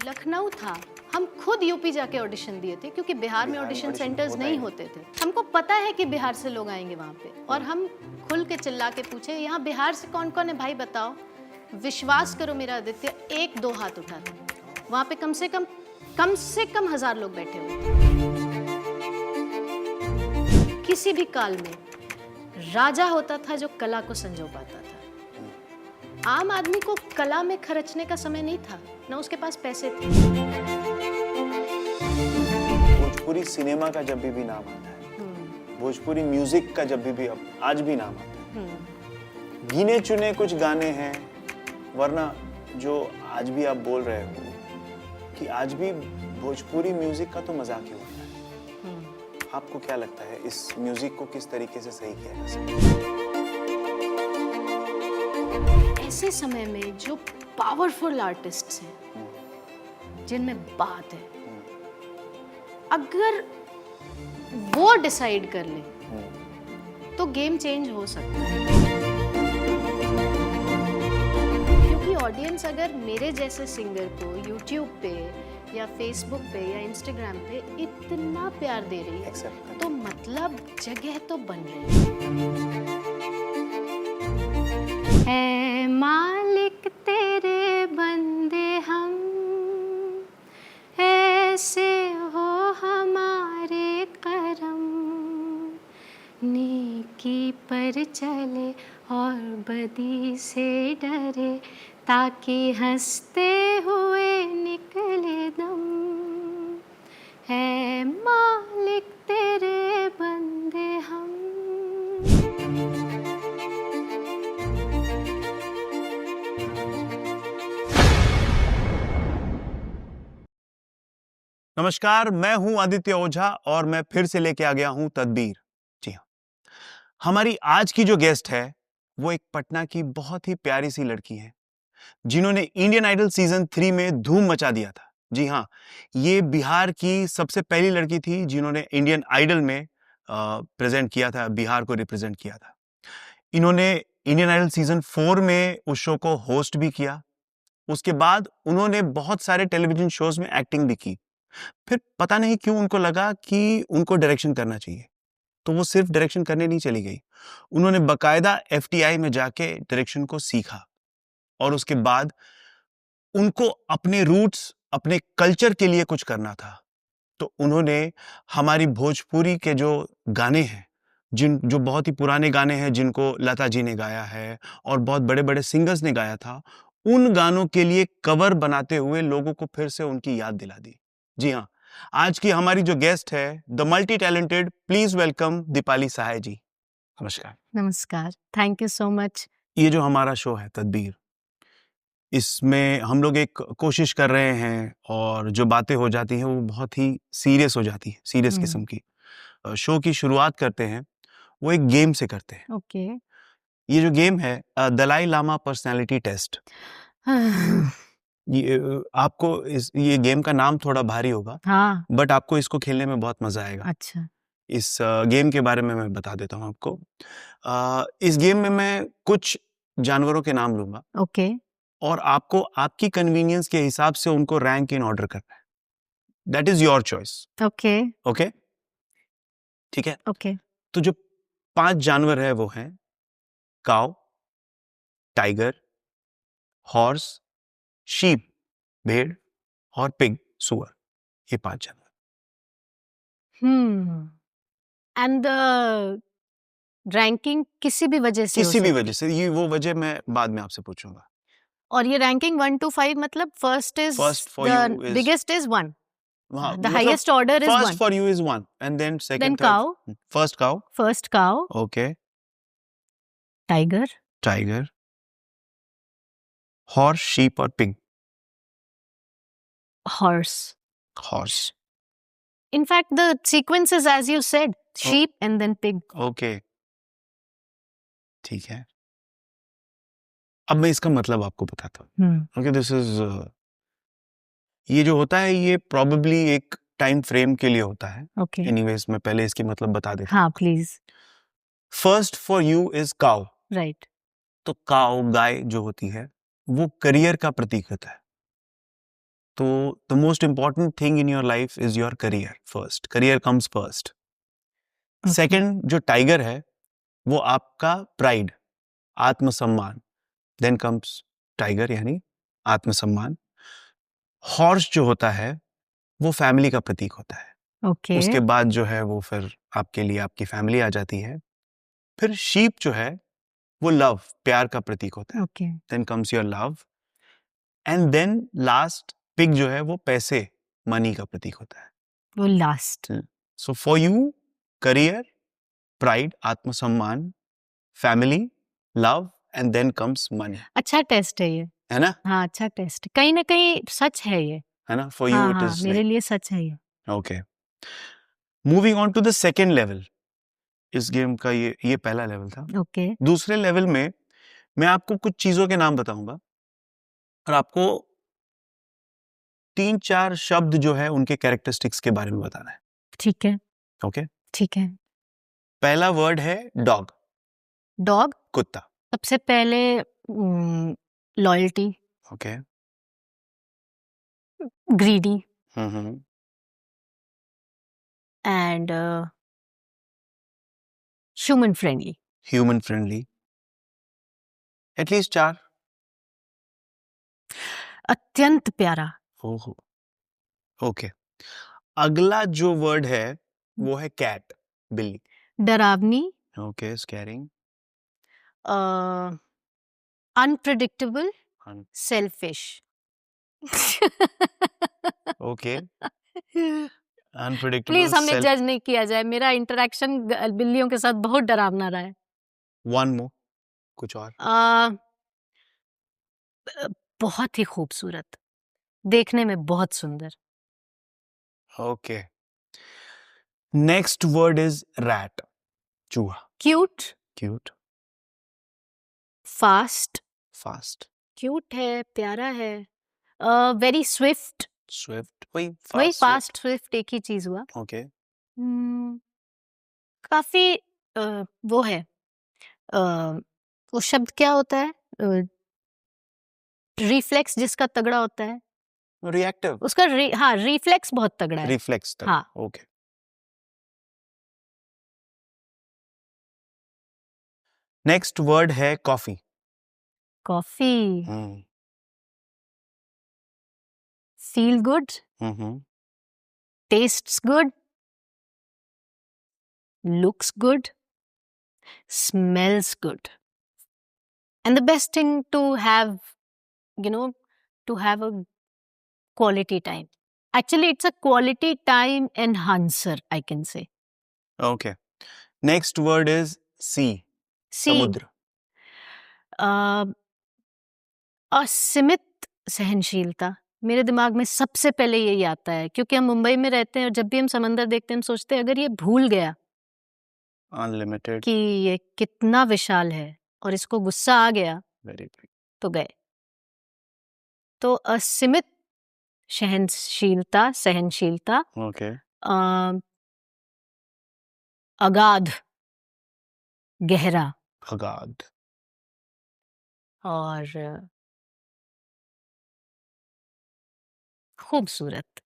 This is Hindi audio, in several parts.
लखनऊ था, हम खुद यूपी जाके ऑडिशन दिए थे क्योंकि बिहार में ऑडिशन सेंटर्स नहीं होते थे। हमको पता है कि बिहार से लोग आएंगे वहाँ पे, और हम खुल के चिल्ला के पूछे यहाँ बिहार से कौन कौन है भाई बताओ। विश्वास करो मेरा आदित्य, 1-2 हाथ उठा था। वहाँ पे कम से कम 1000 लोग बैठे हुए। किसी भी काल में राजा होता था जो कला को संजो पाता था। आम आदमी को कला में खर्चने का समय नहीं था, ना उसके पास पैसे थे। भोजपुरी सिनेमा का जब भी नाम आता है, भोजपुरी म्यूजिक का जब भी आज भी नाम आता है, गिने चुने कुछ गाने हैं, वरना जो आज भी आप बोल रहे हो कि आज भी भोजपुरी म्यूजिक का तो मजाक ही होता है। आपको क्या लगता है इस म्यूजिक को किस तरीके से सही किया जा सकता है? ऐसे समय में जो पावरफुल आर्टिस्ट्स हैं, जिनमें बात है, अगर वो डिसाइड कर ले तो गेम चेंज हो सकता है। क्योंकि ऑडियंस अगर मेरे जैसे सिंगर को यूट्यूब पे या फेसबुक पे या इंस्टाग्राम पे इतना प्यार दे रही है, तो मतलब जगह तो बन रही है मालिक तेरे बंदे हम, ऐसे हो हमारे करम, नेकी पर चले और बदी से डरे, ताकि हंसते हुए निकले दम, है मालिक तेरे बंदे हम। नमस्कार, मैं हूं आदित्य ओझा और मैं फिर से लेके आ गया हूं तदबीर। जी हाँ, हमारी आज की जो गेस्ट है वो एक पटना की बहुत ही प्यारी सी लड़की है जिन्होंने इंडियन आइडल सीजन 3 में धूम मचा दिया था। जी हाँ, ये बिहार की सबसे पहली लड़की थी जिन्होंने इंडियन आइडल में प्रेजेंट किया था, बिहार को रिप्रेजेंट किया था। इन्होंने इंडियन आइडल सीजन 4 में उस शो को होस्ट भी किया। उसके बाद उन्होंने बहुत सारे टेलीविजन शोज में एक्टिंग भी की। फिर पता नहीं क्यों उनको लगा कि उनको डायरेक्शन करना चाहिए, तो वो सिर्फ डायरेक्शन करने नहीं चली गई, उन्होंने बकायदा एफटीआई में जाके डायरेक्शन को सीखा। और उसके बाद उनको अपने रूट्स, अपने कल्चर के लिए कुछ करना था, तो उन्होंने हमारी भोजपुरी के जो गाने हैं, जो बहुत ही पुराने गाने हैं, जिनको लता जी ने गाया है और बहुत बड़े बड़े सिंगर्स ने गाया था, उन गानों के लिए कवर बनाते हुए लोगों को फिर से उनकी याद दिला दी। जी हाँ, आज की हमारी जो गेस्ट है, the multi talented, please welcome Deepali Sahay ji. नमस्कार। नमस्कार, थैंक यू सो मच। ये जो हमारा शो है तदबीर, इसमें हम लोग एक कोशिश कर रहे हैं और जो बातें हो जाती हैं वो बहुत ही सीरियस हो जाती है, सीरियस किस्म की। शो की शुरुआत करते हैं वो एक गेम से करते हैं। ओके। ये जो गेम है दलाई लामा पर्सनालिटी टेस्ट। ये आपको ये गेम का नाम थोड़ा भारी होगा, हाँ। बट आपको इसको खेलने में बहुत मजा आएगा। अच्छा। इस गेम के बारे में मैं बता देता हूँ आपको। इस गेम में मैं कुछ जानवरों के नाम लूंगा। ओके। और आपको आपकी कन्वीनियंस के हिसाब से उनको रैंक इन ऑर्डर करना है। That is your choice. Okay. Okay, ठीक है। ओके। तो जो 5 जानवर है वो हैं काऊ, टाइगर, हॉर्स, शीप भेड़ और पिग सुअर। ये 5 जानवर। एंड द रैंकिंग किसी भी वजह से किसी भी वजह से, ये वो वजह मैं बाद में आपसे पूछूंगा। और ये रैंकिंग 1 to 5 मतलब first is the biggest is 1, the highest order is 1. First for you is 1 and then second, cow. First cow, okay, tiger, horse, sheep और pig. horse. In fact, the sequence is as you said, sheep and then pig. Okay, ठीक है। अब मैं इसका मतलब आपको बताता हूँ। ओके, दिस इज ये जो होता है ये प्रोबेबली एक टाइम फ्रेम के लिए होता है। ओके। एनीवेज मैं पहले इसकी मतलब बता देता हूँ। हाँ please. First for you is cow. Right. तो काउ, गाय जो होती है वो करियर का प्रतीक होता है। तो the most important thing in your life is your career first. Career comes first. Second जो टाइगर है वो आपका प्राइड, आत्मसम्मान. देन कम्स टाइगर यानी आत्मसम्मान. हॉर्स जो होता है वो फैमिली का प्रतीक होता है. ओके. उसके बाद जो है वो फिर आपके लिए आपकी फैमिली आ जाती है. फिर शीप जो है वो लव, प्यार का प्रतीक होता है. Okay. Then comes your love. And then last pig जो है वो पैसे, मनी का प्रतीक होता है. वो last. So for you career, pride, आत्मसम्मान, family, love and then comes money. अच्छा टेस्ट है ये. है ना? हाँ, अच्छा टेस्ट. कहीं ना कहीं सच है ये. है ना? फॉर यू हाँ इट हाँ, इज मेरे लिए सच है ये. Okay. Moving on to the second level. इस गेम का ये पहला लेवल था. ओके. दूसरे लेवल में मैं आपको कुछ चीजों के नाम बताऊंगा और आपको 3-4 शब्द जो है उनके कैरेक्टरिस्टिक्स के बारे में बताना है. ठीक है. ओके. ठीक है. पहला वर्ड है डॉग. डॉग. कुत्ता. सबसे पहले loyalty, okay. Greedy hmm. And human friendly. Human friendly. At least 4. अत्यंत प्यारा. ओहो. ओके. अगला जो वर्ड है वो है कैट, बिल्ली. डरावनी. Okay. Scaring. Unpredictable. Selfish. Okay. Unpredictable. Please हमें जज नहीं किया जाए. मेरा इंटरेक्शन बिल्लियों के साथ बहुत डरावना रहा है. One more. कुछ और. बहुत ही खूबसूरत, देखने में बहुत सुंदर. Okay. Next word is rat, चूहा. Cute. Cute. Fast. Fast. Cute है, प्यारा है. Very swift. स्विफ्ट. वही वही फास्ट. फास्ट स्विफ्ट एक ही चीज हुआ. ओके. काफी वो है. वो शब्द क्या होता है? रिफ्लेक्स जिसका तगड़ा होता है. रिएक्टिव. उसका हाँ, रिफ्लेक्स बहुत तगड़ा है. रिफ्लेक्स तक. हाँ. ओके. नेक्स्ट वर्ड है coffee. Coffee. Hmm. Feel good. Tastes good. looks good, smells good. And the best thing to have, to have a quality time. Actually, it's a quality time enhancer, I can say. Okay. Next word is sea, See, समुद्र. असीमित सहनशीलता. मेरे दिमाग में सबसे पहले यही आता है, क्योंकि हम मुंबई में रहते हैं और जब भी हम समंदर देखते हैं हम सोचते हैं अगर ये भूल गया अनलिमिटेड. कि ये कितना विशाल है और इसको गुस्सा आ गया वेरी बिग. तो गए. तो असीमित सहनशीलता. ओके. अगाध, गहरा अगाध. और खूबसूरत.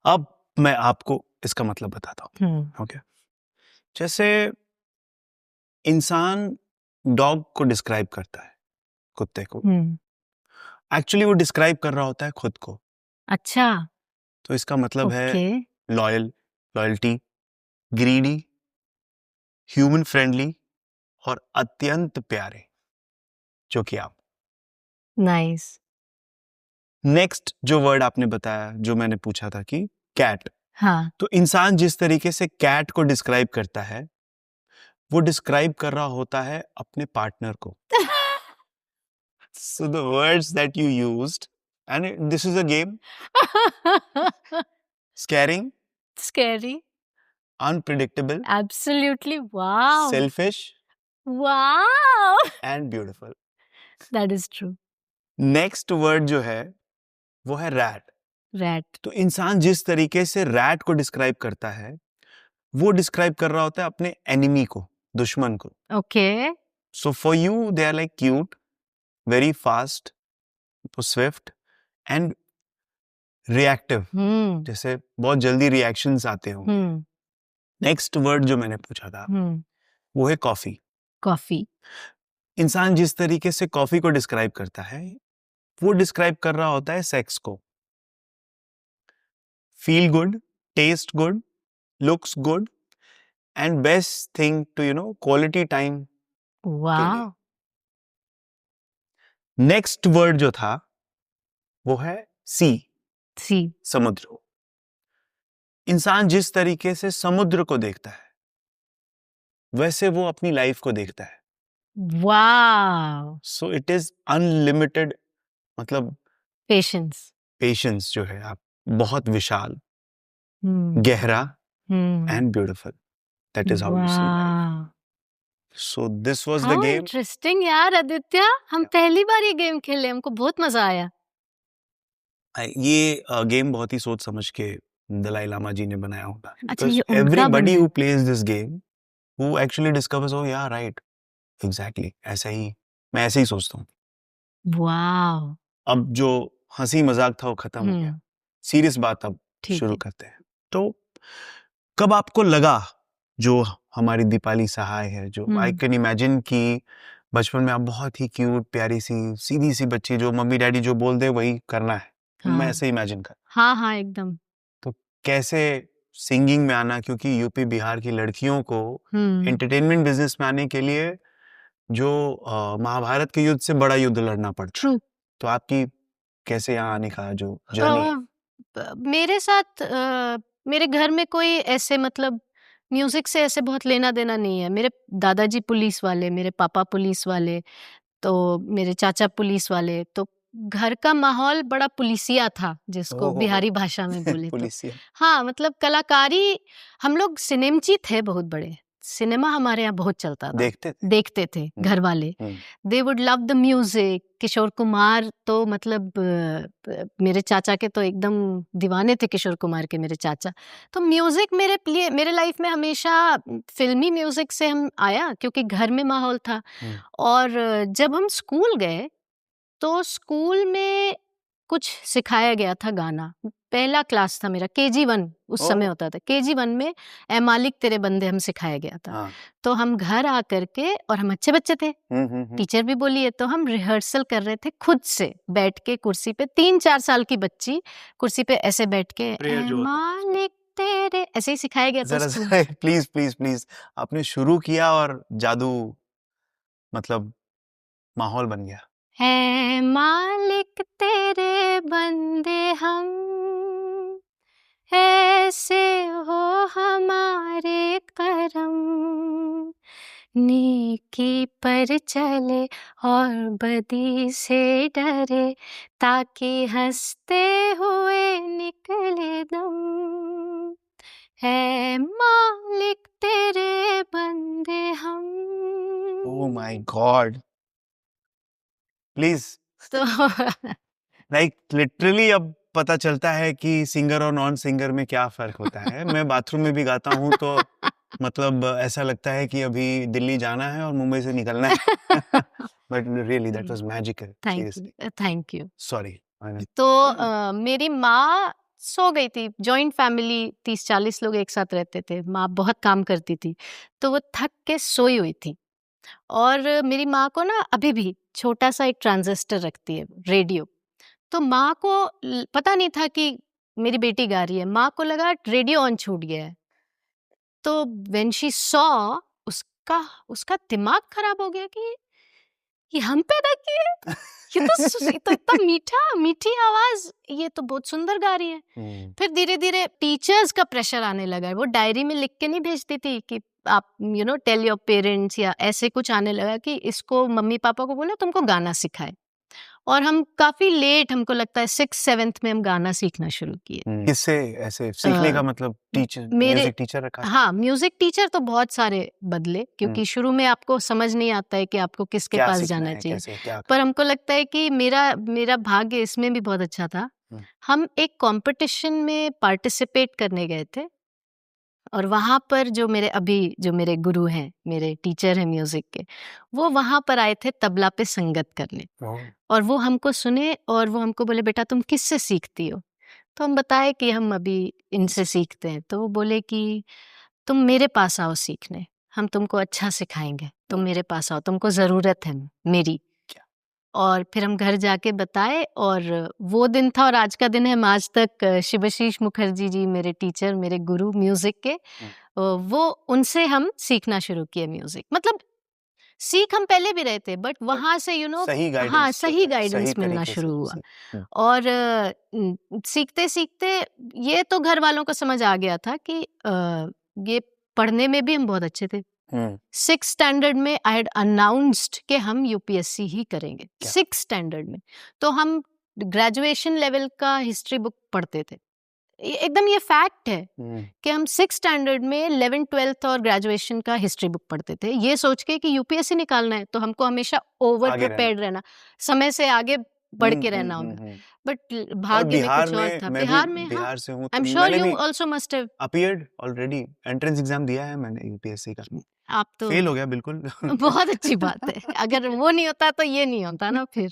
अब मैं आपको इसका मतलब बताता हूँ. ओके. जैसे इंसान डॉग को डिस्क्राइब करता है, कुत्ते को, एक्चुअली वो डिस्क्राइब कर रहा होता है खुद को. अच्छा. तो इसका मतलब है okay. Loyalty, greedy, human friendly और अत्यंत प्यारे, जो कि आप. नाइस. नेक्स्ट जो वर्ड आपने बताया, जो मैंने पूछा था कि कैट. हाँ. तो इंसान जिस तरीके से कैट को डिस्क्राइब करता है वो डिस्क्राइब कर रहा होता है अपने पार्टनर को. So the words that you used, and this is a game. Scaring, Scary. unpredictable, Absolutely. Wow. selfish, Wow. and beautiful. That is true. Next word जो है वो है rat. Rat. तो इंसान जिस तरीके से rat को डिस्क्राइब करता है वो डिस्क्राइब कर रहा होता है अपने एनिमी को, दुश्मन को. Okay. So for you they are like cute, very fast, swift, and reactive, जैसे बहुत जल्दी रिएक्शंस आते होंगे। नेक्स्ट वर्ड जो मैंने पूछा था वो है कॉफी। कॉफी। इंसान जिस तरीके से कॉफी को डिस्क्राइब करता है वो डिस्क्राइब कर रहा होता है सेक्स को। Feel good, taste good, looks good and best thing to quality time के लिए। वाह। नेक्स्ट वर्ड जो था वो है सी, समुद्र। इंसान जिस तरीके से समुद्र को देखता है वैसे वो अपनी लाइफ को देखता है। वाह। सो इट इज अनलिमिटेड, मतलब पेशेंस जो है आप, बहुत विशाल, गहरा and beautiful. That is how you see life. So this was the game. Interesting यार आदित्य, हम पहली बार ये गेम खेले, हमको बहुत मजा आया। ये गेम बहुत ही सोच समझ के दलाई लामा जी ने बनाया होगा। अच्छा, ये उनका एवरीबडी बनना हु है। Plays this game who actually discovers, oh yeah right, exactly ऐसा ही, मैं ऐसे ही सोचता हूँ। वाह। अब जो हंसी मजाक था वो खत्म हो गया, सीरियस बात अब शुरू करते हैं। तो कब आपको लगा, जो हमारी दीपाली सहाय है, जो आई कैन इमेजिन कि बचपन में आप बहुत ही क्यूट प्यारी सी सीधी सी बच्ची, जो मम्मी डैडी जो बोल दे वही करना है, मैं ऐसे इमेजिन कर। हाँ एकदम। तो कैसे सिंगिंग में आना, क्योंकि यूपी बिहार की लड़कियों को एंटरटेनमेंट बिजनेस में आने के लिए जो महाभारत के युद्ध से बड़ा युद्ध लड़ना पड़ता है। तो आपकी कैसे यहाँ आने का जो जर्नी? मेरे साथ मेरे घर में कोई ऐसे मतलब म्यूजिक से ऐसे बहुत लेना देना नहीं है। मेरे दादाजी पुलिस वाले, मेरे पापा पुलिस वाले, तो मेरे चाचा पुलिस वाले, तो घर का माहौल बड़ा पुलिसिया था, जिसको बिहारी भाषा में बोले तो। हाँ, मतलब कलाकारी, हम लोग सिनेमची थे बहुत बड़े, सिनेमा हमारे यहाँ बहुत चलता था, देखते थे घर वाले। They would love the music. Kishore Kumar तो मतलब मेरे चाचा के तो एकदम दीवाने थे किशोर कुमार के, मेरे चाचा। तो म्यूजिक मेरे लिए, मेरे लाइफ में हमेशा फिल्मी म्यूजिक से हम आया, क्योंकि घर में माहौल था। और जब हम स्कूल गए तो स्कूल में कुछ सिखाया गया था गाना। पहला क्लास था मेरा, KG1 उस समय होता था। KG1 में ए मालिक तेरे बंदे हम सिखाया गया था। तो हम घर आ करके, और हम अच्छे बच्चे थे, टीचर भी बोली है, तो हम रिहर्सल कर रहे थे खुद से बैठ के कुर्सी पे। 3-4 साल की बच्ची कुर्सी पे ऐसे बैठ के ए मालिक तेरे, ऐसे ही सिखाया गया था। प्लीज प्लीज प्लीज, आपने शुरू किया और जादू, मतलब माहौल बन गया। है मालिक तेरे बंदे हम, ऐसे हो हमारे करम, नेकी पर चले और बदी से डरे, ताकि हंसते हुए निकले दम, है मालिक तेरे बंदे हम। Oh my God, please. तो लाइक लिटरली अब पता चलता है कि सिंगर और नॉन सिंगर में क्या फर्क होता है। मैं बाथरूम में भी गाता हूँ तो मतलब ऐसा लगता है कि अभी दिल्ली जाना है और मुंबई से निकलना है। But really that was magical. Thank you. Sorry. तो मेरी माँ सो गई थी। जॉइंट फैमिली, 30-40 लोग एक साथ रहते थे। माँ बहुत काम करती थी, तो वो थक के सोई हुई थी। और मेरी माँ को ना अभी भी छोटा सा एक ट्रांजिस्टर रखती है, रेडियो। तो माँ को पता नहीं था कि मेरी बेटी गा रही है। माँ को लगा रेडियो ऑन छूट गया है। तो व्हेन शी सॉ, उसका दिमाग खराब हो गया कि ये हम पैदा किए, ये तो इतना मीठी आवाज, ये तो बहुत सुंदर गा रही है। फिर धीरे धीरे टीचर्स का प्रेशर आने लगा। वो डायरी में लिख के नहीं भेजती थी कि आप टेल योर पेरेंट्स, या ऐसे कुछ आने लगा कि इसको मम्मी पापा को बोलो तुमको गाना सिखाए। और हम काफी लेट, हमको लगता है 6th-7th में हम गाना सीखना शुरू किए। किससे ऐसे सीखने का मतलब? टीचर, म्यूजिक टीचर रखा? हाँ, म्यूजिक टीचर तो बहुत सारे बदले, क्योंकि शुरू में आपको समझ नहीं आता है कि आपको किसके पास जाना चाहिए। पर हमको लगता है कि मेरा भाग्य इसमें भी बहुत अच्छा था। हम एक कंपटीशन में पार्टिसिपेट करने गए थे, और वहाँ पर जो मेरे गुरु हैं, मेरे टीचर हैं म्यूजिक के, वो वहाँ पर आए थे तबला पे संगत करने। और वो हमको सुने और वो हमको बोले बेटा तुम किससे सीखती हो? तो हम बताए कि हम अभी इनसे सीखते हैं। तो वो बोले कि तुम मेरे पास आओ सीखने, हम तुमको अच्छा सिखाएंगे, तुम मेरे पास आओ, तुमको ज़रूरत है मेरी। और फिर हम घर जाके बताए और वो दिन था और आज का दिन है। हम आज तक शिवाशीष मुखर्जी जी मेरे टीचर, मेरे गुरु म्यूजिक के, वो उनसे हम सीखना शुरू किए म्यूजिक। मतलब सीख हम पहले भी रहे थे बट वहां से सही गाइडेंस मिलना शुरू हुआ। और सीखते सीखते ये तो घर वालों को समझ आ गया था कि ये पढ़ने में भी हम बहुत अच्छे थे। 6th स्टैंडर्ड में आई हैड अनाउंस्ड कि हम यूपीएससी ही करेंगे। 6th स्टैंडर्ड में तो हम ग्रेजुएशन लेवल का हिस्ट्री बुक पढ़ते थे। एकदम ये फैक्ट है कि हम 6th स्टैंडर्ड में 11th 12th और ग्रेजुएशन का हिस्ट्री बुक पढ़ते थे, ये सोच के कि यूपीएससी निकालना है तो हमको हमेशा ओवर प्रिपेयर्ड रहना, समय से आगे बढ़ के रहना होगा। बट भाग्य में कुछ और था। बिहार से हूँ, I am sure you also must have appeared already, entrance exam दिया है मैंने यूपीएससी का। आप तो फेल हो गया बिल्कुल। बहुत अच्छी बात है, अगर वो नहीं होता तो ये नहीं होता ना फिर।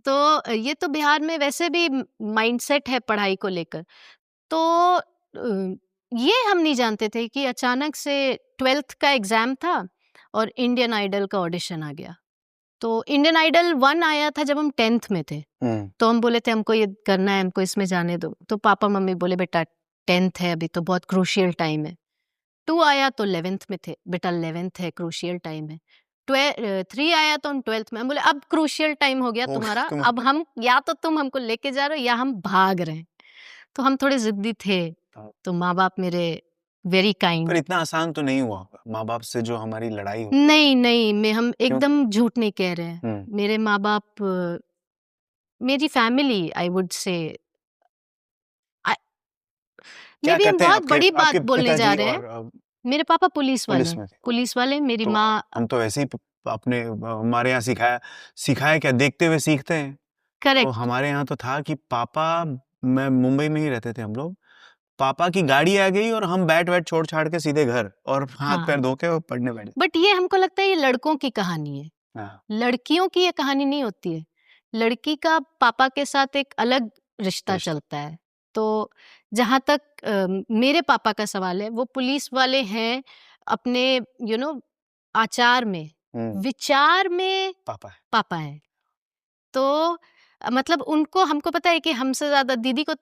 तो ये तो बिहार में वैसे भी माइंडसेट है पढ़ाई को लेकर। तो ये हम नहीं जानते थे कि अचानक से 12th का एग्जाम था और इंडियन आइडल का ऑडिशन आ गया। तो इंडियन आइडल 1 आया था जब हम 10th में थे। तो हम बोले थे हमको ये करना है, हमको इसमें जाने दो। तो पापा मम्मी बोले बेटा 10th है अभी तो बहुत क्रूशियल टाइम है। 2 आया तो 11th में थे, बेटा 11th है क्रूशियल टाइम है। 3 आया तो हम 12th में। हम बोले अब क्रूशियल टाइम हो गया तुम्हारा, अब हम या तो तुम हमको लेके जा रहे हो या हम भाग रहे हैं। तो हम थोड़े जिद्दी थे, तो माँ बाप मेरे वेरी काइंड। पर इतना आसान तो नहीं हुआ माँ बाप से जो हमारी लड़ाई हो। नहीं, हम एकदम झूठ नहीं कह रहे हैं। मेरे माँ बाप, मेरी family, I would say may be हम बहुत बड़ी बात बोलने जा रहे हैं। मेरे पापा पुलिस वाले, मेरी तो माँ। हम तो ऐसे ही अपने हमारे यहाँ सिखाया क्या, देखते हुए सीखते हैं। करेक्ट। तो हमारे यहाँ तो था कि पापा, मैं मुंबई में ही रहते थे हम लोग, पापा की गाड़ी आ गई और हम बैट छोड़ छाड़ के सीधे घर और हाथ पैर धो के और पढ़ने बैठे। बट ये हमको लगता है ये लड़कों की कहानी है। लड़कियों की ये कहानी नहीं होती है। लड़की का पापा के साथ एक अलग रिश्ता चलता है। तो जहाँ तक मेरे पापा का सवाल है, वो पुलिस वाले हैं अपने आचार में, विचार में पापा है। तो मतलब उनको, हमको पता है कि हमसे ज्यादा दीदी को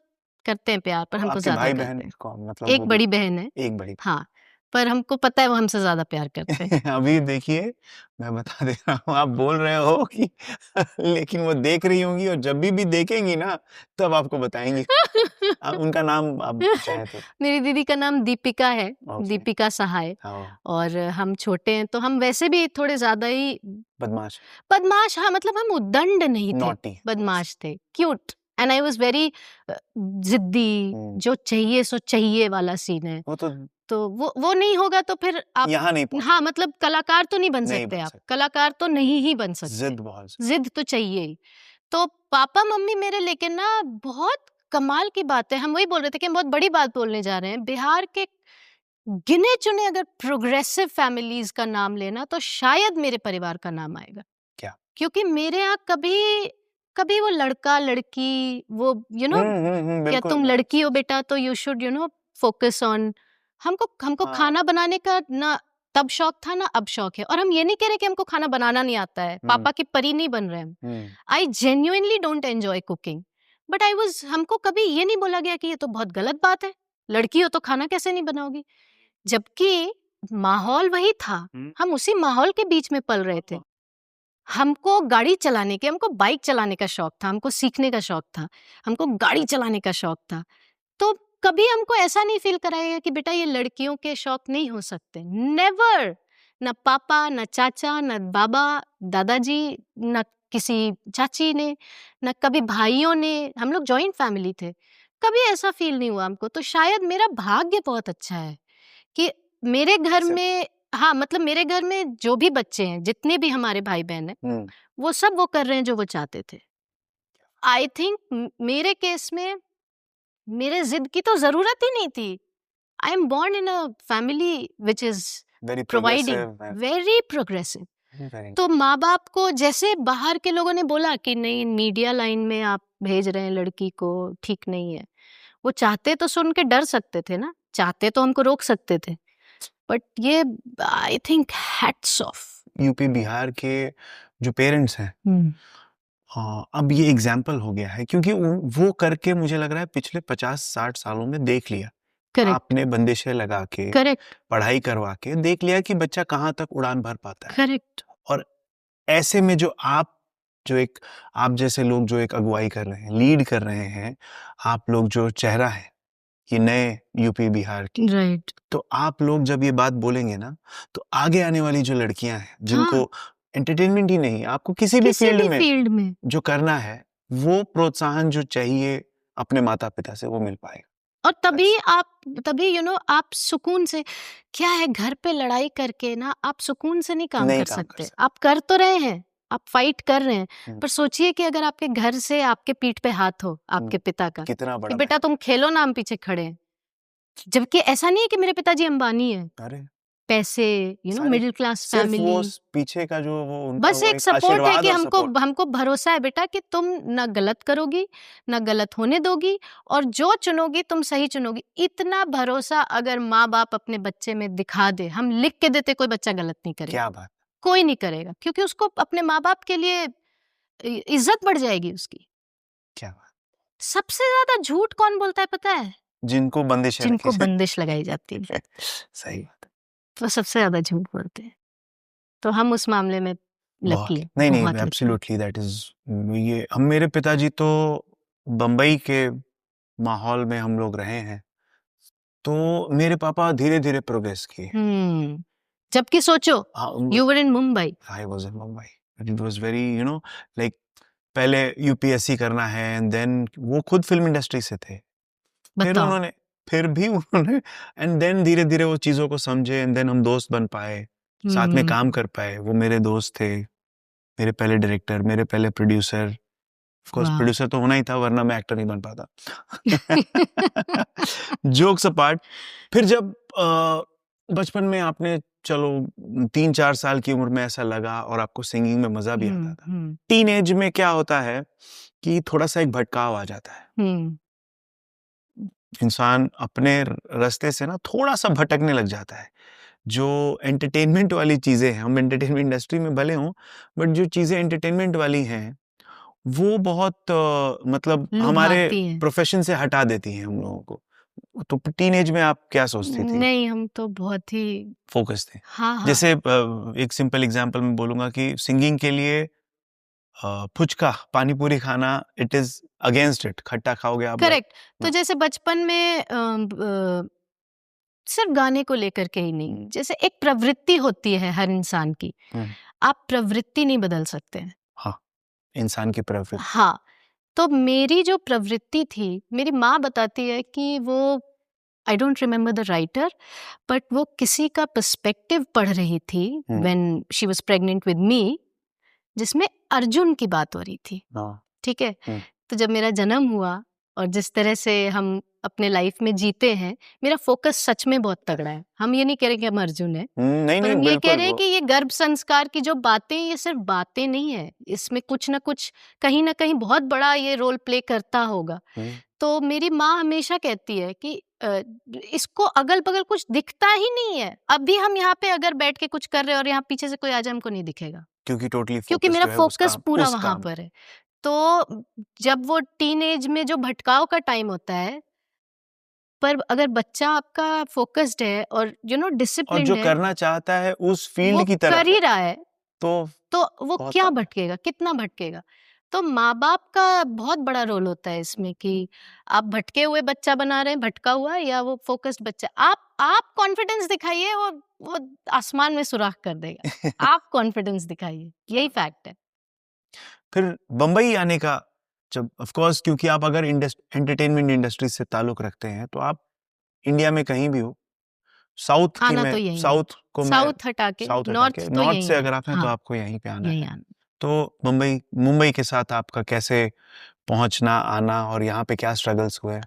करते हैं प्यार, पर हमको ज्यादा करते हैं। मतलब एक बड़ी बहन है, हाँ, पर हमको पता है वो हमसे ज्यादा प्यार करते हैं। अभी देखिए मैं बता दे रहा हूँ, आप बोल रहे हो कि लेकिन वो देख रही होंगी और जब भी देखेंगी ना तब आपको बताएंगी। उनका नाम आप चाहे तो। मेरी दीदी का नाम दीपिका है, दीपिका सहाय। और हम छोटे हैं तो हम वैसे भी थोड़े ज्यादा ही बदमाश, हाँ, मतलब हम उद्दंड नहीं थे, बदमाश थे, cute. And I was very जिद्दी, जो चाहिए सो चाहिए वाला सीन है। तो वो नहीं होगा तो फिर आप यहाँ नहीं, हाँ, मतलब कलाकार तो नहीं बन सकते आप, कलाकार तो नहीं ही बन सकते, जिद तो चाहिए ही। तो पापा मम्मी मेरे, लेकिन ना बहुत कमाल की बात है, हम वही बोल रहे थे कि हम बहुत बड़ी बात बोलने जा रहे हैं। बिहार के गिने चुने अगर प्रोग्रेसिव फैमिलीज का नाम लेना तो शायद मेरे परिवार का नाम आएगा। क्या? क्योंकि मेरे यहाँ कभी वो लड़का लड़की, वो क्या तुम लड़की हो बेटा तो यू शुड फोकस ऑन। हमको खाना बनाने का ना तब शौक था ना अब शौक है। और हम ये नहीं कह रहे कि हमको खाना बनाना नहीं आता है, पापा की परी नहीं बन रहे हम। I genuinely don't enjoy cooking, but हमको कभी ये नहीं बोला गया कि ये तो बहुत गलत बात है, लड़की हो तो खाना कैसे नहीं बनाओगी, जबकि माहौल वही था, हम उसी माहौल के बीच में पल रहे थे। हमको गाड़ी चलाने के, हमको बाइक चलाने का शौक था, हमको सीखने का शौक था, हमको गाड़ी चलाने का शौक था। तो कभी हमको ऐसा नहीं फील कराएगा कि बेटा ये लड़कियों के शौक नहीं हो सकते, नेवर। न पापा, न चाचा, न बाबा, दादाजी, न किसी चाची ने, न कभी भाइयों ने, हम लोग जॉइंट फैमिली थे, कभी ऐसा फील नहीं हुआ हमको। तो शायद मेरा भाग्य बहुत अच्छा है कि मेरे घर में, हाँ, मतलब मेरे घर में जो भी बच्चे हैं, जितने भी हमारे भाई बहन हैं, वो सब वो कर रहे हैं जो वो चाहते थे। आई थिंक मेरे केस में मेरे जिद की तो जरूरत ही नहीं थी, I am born in a family which is Very providing, progressive. very progressive. Very. तो माँ बाप को जैसे बाहर के लोगों ने बोला कि नहीं मीडिया लाइन में आप भेज रहे हैं लड़की को, ठीक नहीं है, वो चाहते तो सुन के डर सकते थे ना, चाहते तो हमको रोक सकते थे, बट ये I think hats off. UP Bihar के जो पेरेंट्स हैं, अब ये एग्जाम्पल हो गया है, क्योंकि वो करके मुझे लग रहा है पिछले 50-60 सालों में देख लिया। करेक्ट आपने बंदिशें लगा के, करेक्ट पढ़ाई करवा के देख लिया कि बच्चा कहाँ तक उड़ान भर पाता है। करेक्ट। और ऐसे में आप जैसे लोग जो एक अगुवाई कर रहे हैं, लीड कर रहे हैं, आप लोग जो चेहरा है ये नए यूपी बिहार की, राइट। तो आप लोग जब ये बात बोलेंगे ना, तो आगे आने वाली जो लड़कियां हैं जिनको एंटरटेनमेंट ही नहीं, आपको किसी भी फील्ड में जो करना है, वो प्रोत्साहन जो चाहिए अपने माता पिता से वो मिल पाएगा। और तभी आप सुकून से, क्या है घर पे लड़ाई करके ना आप सुकून से नहीं काम कर सकते। आप कर तो रहे हैं, आप फाइट कर रहे हैं, पर सोचिए कि अगर आपके घर से आपके पीठ पे हाथ हो आपके पिता का, कितना बड़ा कि बेटा तुम खेलो ना, हम पीछे खड़े हैं, जबकि ऐसा नहीं है कि मेरे पिताजी अंबानी है, अरे पैसे मिडिल क्लास फैमिली, पीछे का जो वो बस एक सपोर्ट है कि हमको भरोसा है बेटा कि तुम ना गलत करोगी ना गलत होने दोगी, और जो चुनोगी तुम सही चुनोगी। इतना भरोसा अगर माँ बाप अपने बच्चे में दिखा दे, हम लिख के देते कोई बच्चा गलत नहीं करेगा। क्या बात, कोई नहीं करेगा, क्योंकि उसको अपने माँ बाप के लिए इज्जत बढ़ जाएगी उसकी। क्या बात। सबसे ज्यादा झूठ कौन बोलता है पता है? जिनको बंदिश लगाई जाती है। सही बात, तो सबसे ज्यादा झूठ बोलते हैं, तो हम उस मामले में लकी है। नहीं एब्सोल्युटली दैट इज, ये हम मेरे पिताजी तो बम्बई के माहौल में हम लोग रहे हैं, तो मेरे पापा धीरे धीरे प्रोग्रेस किए। जबकि सोचो you were in Mumbai, I was in Mumbai, it was very like पहले यूपीएससी करना है, एंड देन वो खुद फिल्म इंडस्ट्री से थे, फिर भी उन्होंने एंड देन धीरे धीरे वो चीजों को समझे, एंड देन हम दोस्त बन पाए, साथ में काम कर पाए। वो मेरे दोस्त थे, मेरे पहले डायरेक्टर, मेरे पहले प्रोड्यूसर। ऑफ कोर्स प्रोड्यूसर तो होना ही था, वरना मैं एक्टर नहीं बन पाता। जोक्स अपार्ट, फिर जब बचपन में आपने, चलो 3-4 साल की उम्र में ऐसा लगा और आपको सिंगिंग में मजा भी आता था, टीन एज में क्या होता है कि थोड़ा सा एक भटकाव आ जाता है, इंसान अपने रास्ते से ना थोड़ा सा भटकने लग जाता है। जो एंटरटेनमेंट वाली चीजें हैं, हम एंटरटेनमेंट इंडस्ट्री में भले हों, बट जो चीजें एंटरटेनमेंट वाली हैं वो बहुत मतलब हमारे प्रोफेशन से हटा देती हैं हम लोगों को। तो टीनेज में आप क्या सोचती थी? नहीं, हम तो बहुत ही फोकस थे। हाँ। जैसे एक सिंपल एग्जांपल मैं बोलूंगा कि सिंगिंग के लिए फुचका, पानी पूरी खाना, इट इज अगेंस्ट इट, खट्टा खाओगे आप। करेक्ट। तो जैसे बचपन में सिर्फ गाने को लेकर के ही नहीं, जैसे एक प्रवृत्ति होती है हर इंसान की, आप प्रवृत्ति नहीं बदल सकते हैं। हाँ, इंसान की प्रवृत्ति। हाँ, तो मेरी जो प्रवृत्ति थी, मेरी माँ बताती है कि वो, I don't remember the writer, but वो किसी का पर्सपेक्टिव पढ़ रही थी when she was pregnant with me, जिसमें अर्जुन की बात हो रही थी। ठीक है। तो जब मेरा जन्म हुआ और जिस तरह से हम अपने लाइफ में जीते हैं, मेरा फोकस सच में बहुत तगड़ा है। हम ये नहीं कह रहे कि हम अर्जुन हैं, पर हम ये कह रहे हैं कि ये गर्भ संस्कार की जो बातें, ये सिर्फ बातें नहीं है, इसमें कुछ ना कुछ कहीं ना कहीं बहुत बड़ा ये रोल प्ले करता होगा। तो मेरी माँ हमेशा कहती है कि इसको अगल बगल कुछ दिखता ही नहीं है। अभी हम यहाँ पे अगर बैठ के कुछ कर रहे हैं और यहाँ पीछे से कोई आ जाए, हमको नहीं दिखेगा, क्योंकि मेरा फोकस पूरा वहां पर है। तो जब वो टीन एज में जो भटकाव का टाइम होता है, पर अगर बच्चा आपका फोकस्ड है और डिसिप्लिन और जो करना चाहता है उस फील्ड की तरफ कर ही रहा है, तो वो क्या भटकेगा, कितना भटकेगा। तो माँ बाप का बहुत बड़ा रोल होता है इसमें कि आप भटके हुए बच्चा बना रहे हैं, भटका हुआ, या वो फोकस्ड बच्चा। आप कॉन्फिडेंस दिखाइए, वो आसमान में सुराख कर देगा। आप कॉन्फिडेंस दिखाइए, यही फैक्ट है। फिर बंबई आने का, जब ऑफ कोर्स, क्योंकि आप अगर एंटरटेनमेंट इंडस्ट्री से ताल्लुक रखते हैं, तो आप इंडिया में कहीं भी हो, साउथ हटा के नॉर्थ से अगर आप हैं, तो आपको यहीं पे आना है। तो मुंबई के साथ आपका कैसे पहुंचना आना, और यहाँ पे क्या स्ट्रगल्स हुए?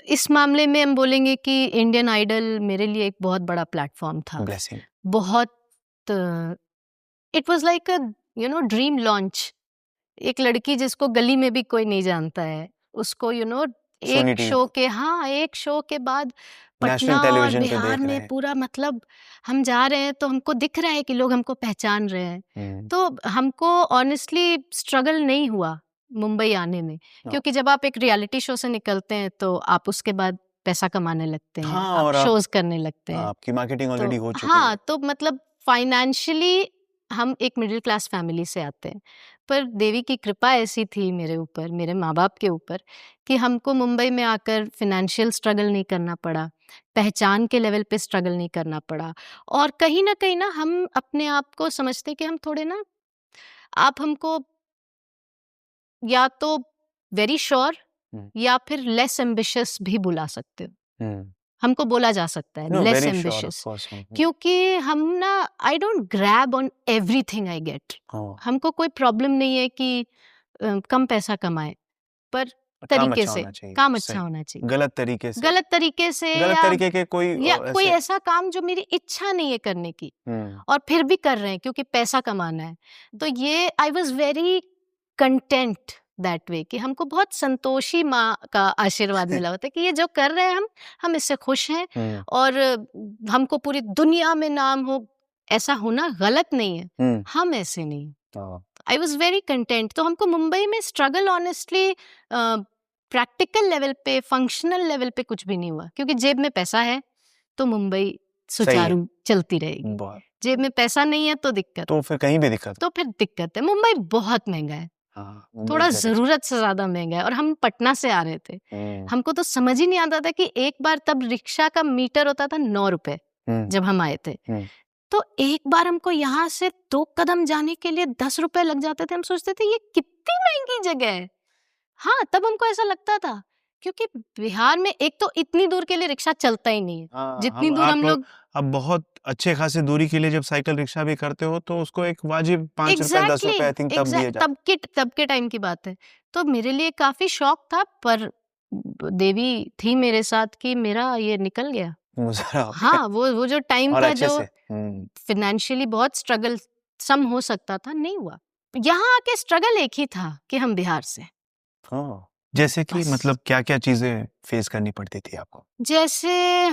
इस मामले में हम बोलेंगे कि इंडियन आइडल मेरे लिए एक बहुत बड़ा प्लेटफॉर्म था। ब्लेसिंग। बहुत, it was like a dream launch. एक लड़की जिसको गली में भी कोई नहीं जानता है, उसको एक शो के बाद पटना और बिहार में पूरा, मतलब हम जा रहे हैं तो हमको दिख रहा है कि लोग हमको पहचान रहे हैं। तो हमको ऑनेस्टली स्ट्रगल नहीं हुआ मुंबई आने में, क्योंकि जब आप एक रियलिटी शो से निकलते हैं तो आप उसके बाद पैसा कमाने लगते हैं, आप शोज करने लगते हैं, आपकी मार्केटिंग ऑलरेडी हो चुकी है। हाँ, तो मतलब फाइनेंशियली हम एक मिडिल क्लास फैमिली से आते हैं, पर देवी की कृपा ऐसी थी मेरे ऊपर, मेरे माँ बाप के ऊपर, कि हमको मुंबई में आकर फिनेंशियल स्ट्रगल नहीं करना पड़ा, पहचान के लेवल पे स्ट्रगल नहीं करना पड़ा, और कहीं ना हम अपने आप को समझते कि हम थोड़े ना, आप हमको या तो वेरी श्योर या फिर लेस एम्बिशियस भी बुला सकते हो। हमको बोला जा सकता है लेस एम्बिशियस, क्योंकि हम ना, I don't grab on everything I get. हमको कोई प्रॉब्लम नहीं है कि कम पैसा कमाए, पर तरीके से काम अच्छा होना चाहिए। गलत तरीके से या कोई ऐसा काम जो मेरी इच्छा नहीं है करने की और फिर भी कर रहे हैं क्योंकि पैसा कमाना है, तो ये I was very content that way, कि हमको बहुत संतोषी माँ का आशीर्वाद मिला होता है कि ये जो कर रहे हैं हम इससे खुश हैं, और हमको पूरी दुनिया में नाम हो, ऐसा होना गलत नहीं है, हम ऐसे नहीं। I was very content. तो हमको मुंबई में स्ट्रगल ऑनेस्टली प्रैक्टिकल लेवल पे, फंक्शनल लेवल पे कुछ भी नहीं हुआ, क्योंकि जेब में पैसा है तो मुंबई सुचारू चलती रहेगी, जेब में पैसा नहीं है तो दिक्कत, तो फिर कहीं भी दिक्कत, तो फिर दिक्कत है। मुंबई बहुत महंगा है, थोड़ा जरूरत से ज्यादा महंगा है, और हम पटना से आ रहे थे, हमको तो समझ ही नहीं आता था कि एक बार तब रिक्शा का मीटर होता था 9 रुपए जब हम आए थे, तो एक बार हमको यहाँ से 2 कदम जाने के लिए 10 रुपए लग जाते थे। हम सोचते थे ये कितनी महंगी जगह है। हाँ, तब हमको ऐसा लगता था, क्योंकि बिहार में एक तो इतनी दूर के लिए रिक्शा चलता ही नहीं है, जितनी दूर हम लोग, अब बहुत अच्छे खासी दूरी के लिए जब साइकिल रिक्शा भी करते हो तो उसको एक वाजिब 5 रुपए 10 रुपए आई थिंक तब दिए जाते, तब के टाइम की बात है। तो मेरे लिए काफी शौक था, पर देवी थी मेरे साथ कि मेरा ये निकल गया। हाँ, वो जो टाइम था जो फिनेंशियली बहुत स्ट्रगल सम हो सकता था, नहीं हुआ। यहाँ आके स्ट्रगल एक ही था कि हम बिहार से। जैसे कि मतलब क्या क्या चीजें फेस करनी पड़ती थी आपको? जैसे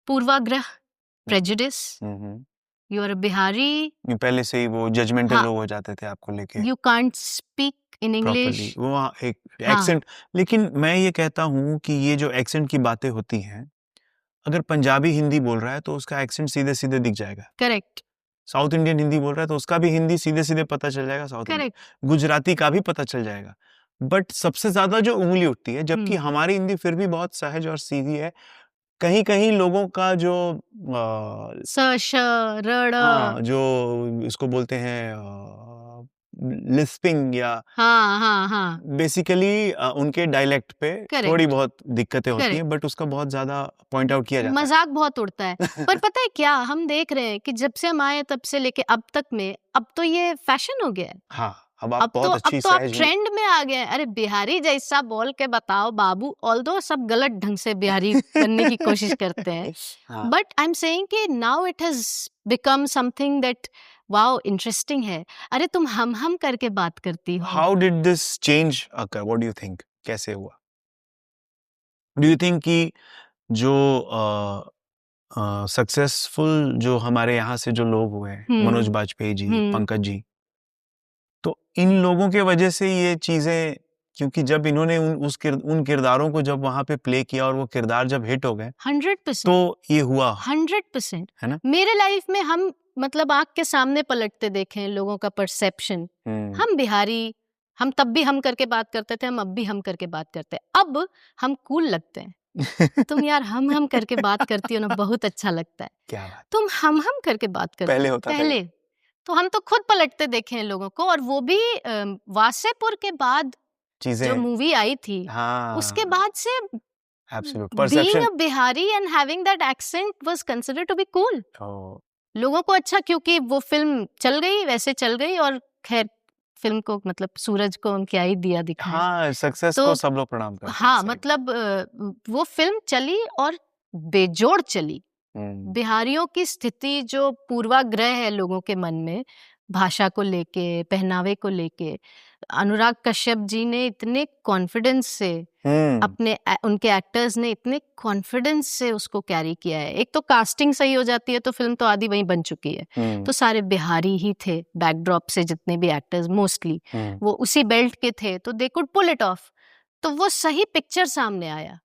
पूर्वाग्रह, प्रेजुडिस, यू आर बिहारी, पहले से ही वो जजमेंटल लोग हो जाते थे आपको लेके, you can't speak in English, वो एक एक्सेंट। लेकिन मैं ये कहता हूँ कि ये जो एक्सेंट की बातें होती हैं, अगर पंजाबी हिंदी बोल रहा है तो उसका एक्सेंट सीधे सीधे दिख जाएगा। करेक्ट। साउथ इंडियन हिंदी बोल रहा है तो उसका भी हिंदी सीधे सीधे पता चल जाएगा, साउथ इंडियन, गुजराती का भी पता चल जाएगा। बट सबसे ज्यादा जो उंगली उठती है, जबकि हमारी हिंदी फिर भी बहुत सहज और सीधी है, कहीं कहीं लोगों का जो जो इसको बोलते हैं लिस्पिंग या बेसिकली उनके डायलेक्ट पे थोड़ी बहुत दिक्कतें होती हैं, बट उसका बहुत ज्यादा पॉइंट आउट किया जाता है, मजाक बहुत उड़ता है। पर पता है क्या, हम देख रहे हैं कि जब से हम आए तब से लेके अब तक में, अब तो ये फैशन हो गया है। हाँ, अब बहुत अच्छी आप ट्रेंड में आ गए। अरे बिहारी जैसा बोल के बताओ बाबू, ऑल्दो सब गलत ढंग से बिहारी बनने की कोशिश करते हैं, बट आई एम सेइंग कि now it has become something that wow, interesting है। अरे तुम हम करके बात करती हो। How did this change occur? What do you think, कैसे हुआ? डू यू थिंक कि जो सक्सेसफुल जो हमारे यहाँ से जो लोग हुए हैं, मनोज बाजपेयी जी, पंकज जी, तो इन लोगों के वजह से ये चीजें, क्योंकि जब इन्होंने उन किरदारों को जब वहां पे प्ले किया और वो किरदार जब हिट हो गए 100%, तो ये हुआ 100%, है ना? मेरे लाइफ में हम मतलब आंख के सामने पलटते देखें लोगों का परसेप्शन, हम बिहारी, हम तब भी हम करके बात करते थे, हम अब भी हम करके बात करते हैं, अब हम कूल लगते हैं। तुम यार हम करके बात करती हो ना, बहुत अच्छा लगता है। क्या बात? तुम हम करके बात करते पहले होता पहले तो हम तो खुद पलटते देखे हैं लोगों को, और वो भी वासेपुर के बाद जो मूवी आई थी, उसके बाद से being a Bihari and having that accent was considered to be cool. लोगों को अच्छा, क्योंकि वो फिल्म चल गई, वैसे चल गई, और खैर फिल्म को, मतलब सूरज को क्या ही दिया दिखाएं। हाँ, सक्सेस तो को सब लोग प्रणाम करते हैं। हाँ, सही। मतलब वो फिल्म चली और बेजोड़ चली। बिहारियों की स्थिति, जो पूर्वाग्रह है लोगों के मन में भाषा को लेके, पहनावे को लेके, अनुराग कश्यप जी ने इतने कॉन्फिडेंस से उनके एक्टर्स ने इतने कॉन्फिडेंस से उसको कैरी किया है। एक तो कास्टिंग सही हो जाती है तो फिल्म तो आधी वहीं बन चुकी है। तो सारे बिहारी ही थे बैकड्रॉप से, जितने भी एक्टर्स मोस्टली वो उसी बेल्ट के थे, तो they could pull it off. तो वो सही पिक्चर सामने आया।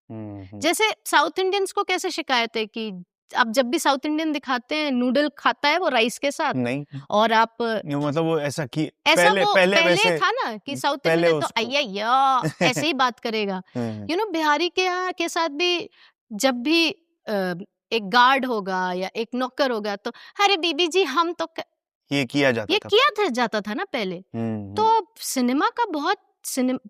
जैसे साउथ इंडियंस को कैसे शिकायत है कि अब जब भी साउथ इंडियन दिखाते हैं नूडल खाता है वो राइस के साथ, नहीं, और आप मतलब वो ऐसा कि ऐसा वो पहले वैसे था ना कि साउथ इंडियन तो अय्या ऐसे ही बात करेगा। बिहारी के यहाँ के साथ भी जब भी एक गार्ड होगा या एक नौकर होगा तो अरे बीबी जी हम तो ये किया जाता था ना पहले। तो सिनेमा का बहुत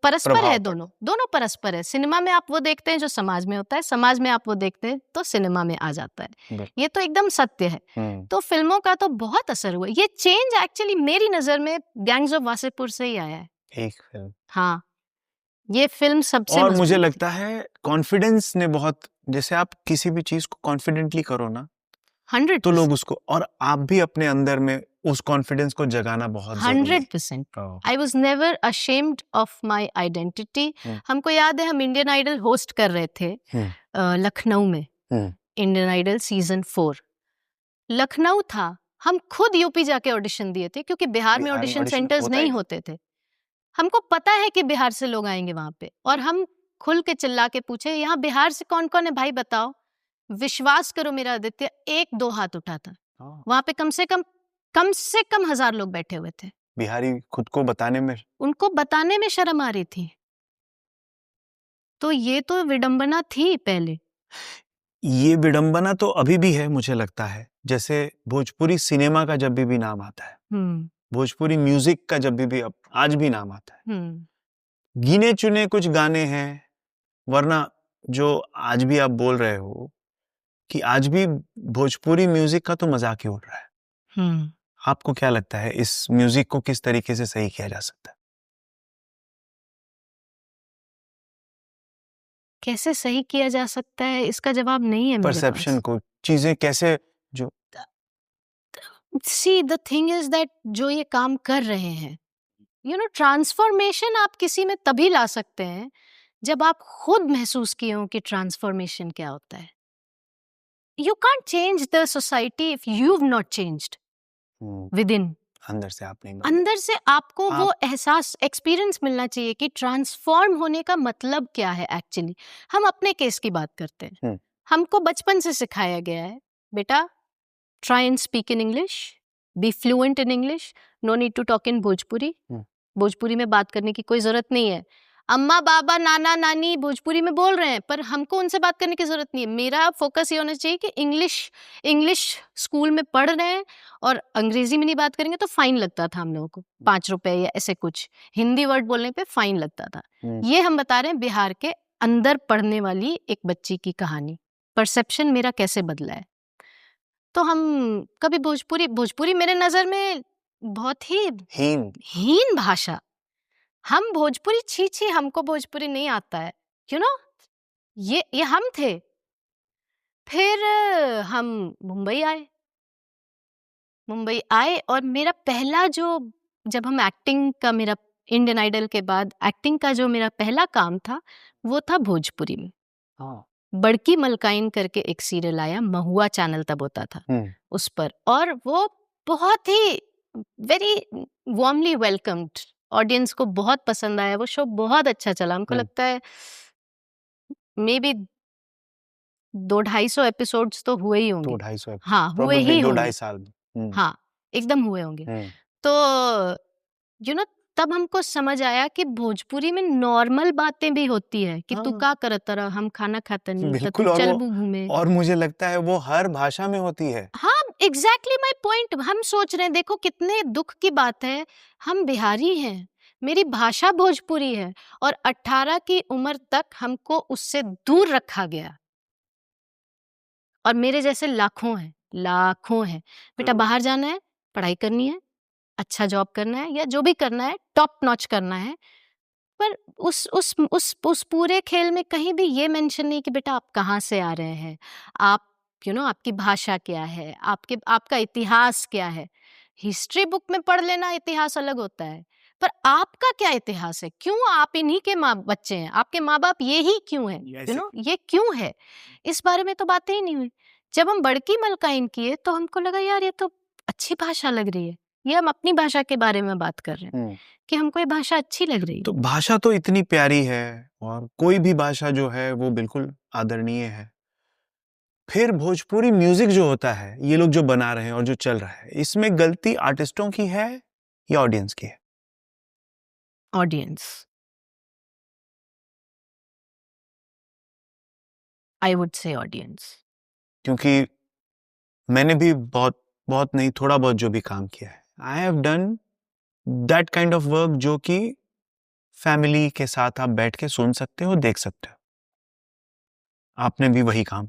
परस्पर है, दोनों परस्पर है। सिनेमा में आप वो देखते हैं जो समाज में होता है, समाज में आप वो देखते हैं तो सिनेमा में आ जाता है। ये तो एकदम सत्य है। तो फिल्मों का तो बहुत असर हुआ। ये चेंज एक्चुअली मेरी नजर में गैंग्स ऑफ वासेपुर से ही आया है। एक फिल्म, हाँ, ये फिल्म सबसे और मुझे लगता है कॉन्फिडेंस ने बहुत, जैसे आप किसी भी चीज को कॉन्फिडेंटली करो ना 100%, तो लोग उसको, और आप भी अपने अंदर में उस कॉन्फिडेंस को जगाना बहुत जरूरी है। 100%। I was never ashamed of my identity. हमको याद है हम इंडियन आइडल होस्ट कर रहे थे लखनऊ में, इंडियन आइडल सीजन 4 लखनऊ था। हम खुद यूपी जाके ऑडिशन दिए थे क्योंकि बिहार में ऑडिशन सेंटर्स नहीं होते थे। हमको पता है कि बिहार से लोग आएंगे वहां पे, और हम खुल के चिल्ला के पूछे यहाँ बिहार से कौन कौन है भाई बताओ। विश्वास करो मेरा आदित्य, 1-2 हाथ उठा था। वहां पे कम से कम 1,000 लोग बैठे हुए थे। बिहारी खुद को बताने में, उनको बताने में शर्म आ रही थी। तो ये तो विडंबना थी पहले। ये विडंबना तो अभी भी है मुझे लगता है। जैसे भोजपुरी सिनेमा का जब भी नाम आता है, भोजपुरी म्यूजिक का जब भी अब आज भी नाम आता है, गिने चुने कुछ गाने हैं, वरना जो आज भी आप बोल रहे हो कि आज भी भोजपुरी म्यूजिक का तो मजाक ही उड़ रहा है। आपको क्या लगता है इस म्यूजिक को किस तरीके से सही किया जा सकता है? कैसे सही किया जा सकता है इसका जवाब नहीं है मेरे पास। परसेप्शन को, चीजें कैसे, जो see the thing is that जो ये काम कर रहे हैं, ट्रांसफॉर्मेशन आप किसी में तभी ला सकते हैं जब आप खुद महसूस किए हो कि ट्रांसफॉर्मेशन क्या होता है। You can't change the society if you have not changed with in. अंदर से आपको वो एहसास, एक्सपीरियंस मिलना चाहिए कि ट्रांसफॉर्म होने का मतलब क्या है एक्चुअली। हम अपने केस की बात करते हैं। हमको बचपन से सिखाया गया है बेटा try and speak in English, be fluent in English, no need to talk in Bhojpuri. Bhojpuri में बात करने की कोई जरूरत नहीं है। अम्मा बाबा नाना नानी भोजपुरी में बोल रहे हैं पर हमको उनसे बात करने की जरूरत नहीं है। मेरा फोकस ये होना चाहिए कि इंग्लिश स्कूल में पढ़ रहे हैं और अंग्रेजी में नहीं बात करेंगे तो फाइन लगता था हम लोगों को, 5 रुपए या ऐसे कुछ। हिंदी वर्ड बोलने पे फाइन लगता था। ये हम बता रहे हैं बिहार के अंदर पढ़ने वाली एक बच्ची की कहानी। परसेप्शन मेरा कैसे बदला है। तो हम कभी भोजपुरी मेरे नजर में बहुत ही हीन भाषा। हम भोजपुरी छी हमको भोजपुरी नहीं आता है, ये हम थे। फिर हम मुंबई आए और मेरा पहला जब हम एक्टिंग का, मेरा इंडियन आइडल के बाद एक्टिंग का जो मेरा पहला काम था वो था भोजपुरी में। बड़की मलकाइन करके एक सीरियल आया, महुआ चैनल तब होता था उस पर, और वो बहुत ही वेरी वार्मली वेलकम्ड, ऑडियंस को बहुत पसंद आया। वो शो बहुत अच्छा चला। हमको लगता है मे बी 200-250 एपिसोड्स तो हुए ही होंगे। 200-250 हाँ, हुए ही 2-2.5 साल में। हाँ, एकदम हुए होंगे। तो तब हमको समझ आया कि भोजपुरी में नॉर्मल बातें भी होती है कि तू का करत रहा, हम खाना खाता नहीं, तू चल घूमे। और मुझे लगता है वो हर भाषा में होती है। हाँ, एग्जैक्टली माय पॉइंट। हम सोच रहे हैं, देखो कितने दुख की बात है, हम बिहारी हैं, मेरी भाषा भोजपुरी है, और 18 की उम्र तक हमको उससे दूर रखा गया। और मेरे जैसे लाखों हैं बेटा, बाहर जाना है, पढ़ाई करनी है, अच्छा जॉब करना है या जो भी करना है टॉप नॉच करना है, पर उस पूरे खेल में कहीं भी ये मेंशन नहीं कि बेटा आप कहाँ से आ रहे हैं, आप आपकी भाषा क्या है, आपका इतिहास क्या है। हिस्ट्री बुक में पढ़ लेना इतिहास अलग होता है, पर आपका क्या इतिहास है, क्यों आप इन्हीं के माँ बच्चे हैं, आपके माँ बाप ये ही क्यों है, ये क्यों है, इस बारे में तो बातें ही नहीं हुई। जब हम बड़की मलकाइन किए तो हमको लगा यार ये तो अच्छी भाषा लग रही है, ये हम अपनी भाषा के बारे में बात कर रहे हैं कि हमको ये भाषा अच्छी लग रही है। तो भाषा तो इतनी प्यारी है और कोई भी भाषा जो है वो बिल्कुल आदरणीय है। फिर भोजपुरी म्यूजिक जो होता है, ये लोग जो बना रहे हैं और जो चल रहा है, इसमें गलती आर्टिस्टों की है या ऑडियंस की है? Audience, I would say audience. क्योंकि मैंने भी बहुत बहुत नहीं थोड़ा बहुत जो भी काम किया है, I have done that kind of work जो कि फैमिली के साथ आप बैठ के सुन सकते हो, देख सकते हो। आपने भी वही काम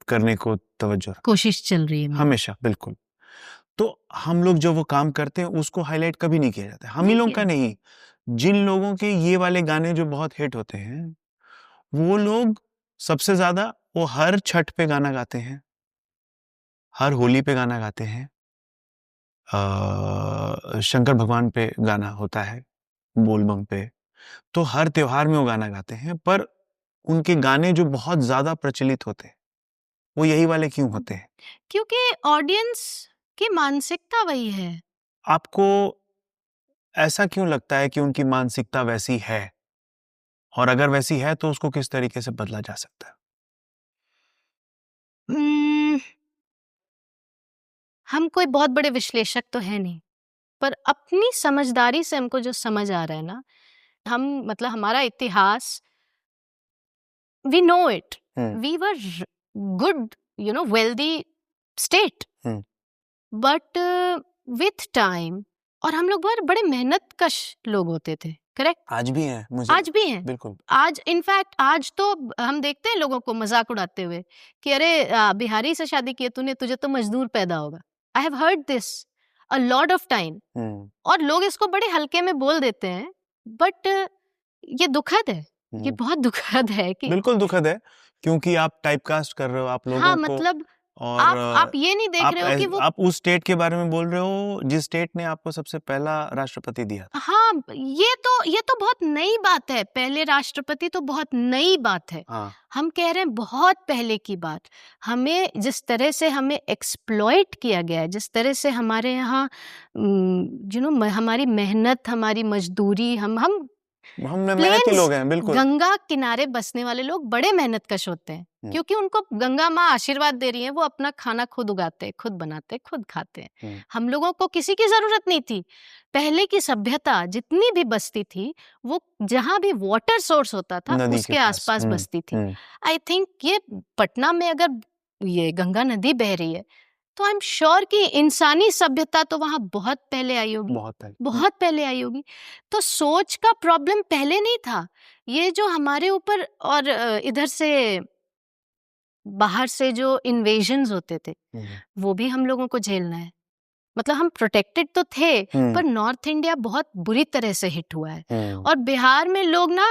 करने को तवज्जो रखा, कोशिश चल रही है हमेशा, बिल्कुल। तो हम लोग जो वो काम करते हैं उसको हाईलाइट कभी नहीं किया जाता, हम ही लोग का नहीं, जिन लोगों के ये वाले गाने जो बहुत हिट होते हैं वो लोग सबसे ज्यादा वो हर छठ पे गाना गाते हैं, हर होली पे गाना गाते हैं, शंकर भगवान पे गाना होता है, बोलबम पे, तो हर त्योहार में वो गाना गाते हैं। पर उनके गाने जो बहुत ज्यादा प्रचलित होते हैं वो यही वाले क्यों होते हैं? क्योंकि ऑडियंस की मानसिकता वही है। आपको ऐसा क्यों लगता है कि उनकी मानसिकता वैसी है, और अगर वैसी है तो उसको किस तरीके से बदला जा सकता है? हम कोई बहुत बड़े विश्लेषक तो है नहीं, पर अपनी समझदारी से हमको जो समझ आ रहा है ना, हम मतलब हमारा इतिहास, we know it, we were good, wealthy state, but with time, और हम लोग बहुत बड़े मेहनत कश लोग होते थे, करेक्ट? आज भी हैं, मुझे आज भी हैं, बिल्कुल। आज इनफैक्ट आज तो हम देखते हैं लोगों को मजाक उड़ाते हुए कि अरे बिहारी से शादी की तूने, तुझे तो मजदूर पैदा होगा। I have heard this a lot of time, और लोग इसको बड़े हल्के में बोल देते हैं, बट ये दुखद है, ये बहुत दुखद है कि बिल्कुल दुखद है, क्योंकि आप टाइपकास्ट कर रहे हो आप लोगों हाँ, को, मतलब और आप ये नहीं देख रहे हो कि वो आप उस स्टेट के बारे में बोल रहे हो जिस स्टेट ने आपको सबसे पहला राष्ट्रपति दिया था। हाँ, ये तो बहुत नई बात है, पहले राष्ट्रपति तो बहुत नई बात है। हाँ। हम कह रहे हैं बहुत पहले की बात। हमें जिस तरह से हमें एक्सप्लॉइट किया गया है, जिस तरह से हमारे यहाँ हमारी मेहनत, हमारी मजदूरी, हम मेहनती लोग हैं, बिल्कुल। गंगा किनारे बसने वाले लोग बड़े मेहनत कश होते हैं, क्योंकि उनको गंगा माँ आशीर्वाद दे रही है, वो अपना खाना खुद उगाते हैं, खुद बनाते हैं, खुद खाते हैं। हम लोगों को किसी की जरूरत नहीं थी। पहले की सभ्यता जितनी भी बसती थी, वो जहां भी वाटर सोर्स होता था उसके आसपास बसती थी। आई थिंक ये पटना में अगर ये गंगा नदी बह रही है तो आई एम श्योर कि इंसानी सभ्यता तो वहां बहुत पहले आई होगी, बहुत पहले आई होगी। तो सोच का प्रॉब्लम पहले नहीं था, ये जो हमारे ऊपर और इधर से बाहर से जो इन्वेजन्स होते थे वो भी हम लोगों को झेलना है। मतलब हम प्रोटेक्टेड तो थे, पर नॉर्थ इंडिया बहुत बुरी तरह से हिट हुआ है। और बिहार में लोग ना,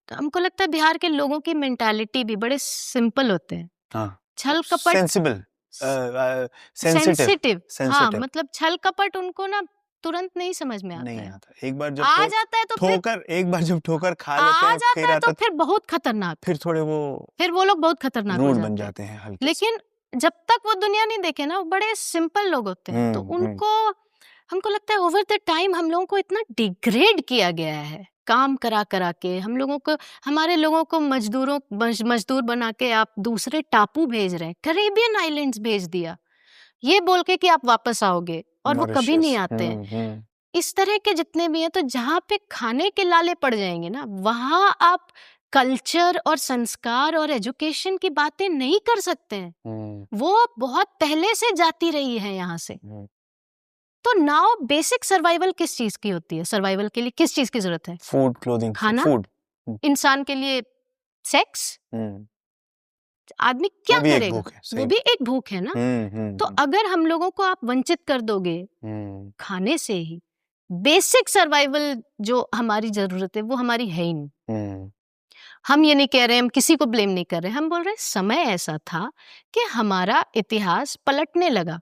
हमको लगता है बिहार के लोगों की मेंटालिटी भी बड़े सिंपल होते हैं। छल कपट, सेंसिटिव, हाँ, मतलब छल कपट उनको ना तुरंत नहीं समझ में आता है। एक बार जब आ जाता है तो एक बार जब ठोकर खा लेते हैं, जाता है तो फिर बहुत खतरनाक, फिर वो लोग बहुत खतरनाक हो बन जाते हैं हल्के। लेकिन जब तक वो दुनिया नहीं देखे ना, वो बड़े सिंपल लोग होते हैं। तो उनको, हमको लगता है ओवर द टाइम हम लोगों को इतना डिग्रेड किया गया है, काम करा करा के हम लोगों को, हमारे लोगों को मजदूर बना के आप दूसरे टापू भेज रहे हैं, कैरेबियन आइलैंड्स भेज दिया, ये बोल के कि आप वापस आओगे, और वो कभी नहीं आते हैं। इस तरह के जितने भी हैं, तो जहाँ पे खाने के लाले पड़ जाएंगे ना, वहां आप कल्चर और संस्कार और एजुकेशन की बातें नहीं कर सकते हैं। वो बहुत पहले से जाती रही है यहाँ से। तो नाउ बेसिक सर्वाइवल किस चीज की होती है? सर्वाइवल के लिए किस चीज की जरूरत है? फूड, क्लोथिंग, खाना, फूड। इंसान के लिए सेक्स, आदमी क्या वो भी एक करेगा? भूख है, वो सही भी एक भूख है ना। तो हम्म। अगर हम लोगों को आप वंचित कर दोगे खाने से ही, बेसिक सर्वाइवल जो हमारी जरूरत है वो हमारी है ही नहीं। हम ये नहीं कह रहे, हम किसी को ब्लेम नहीं कर रहे, हम बोल रहे समय ऐसा था कि हमारा इतिहास पलटने लगा।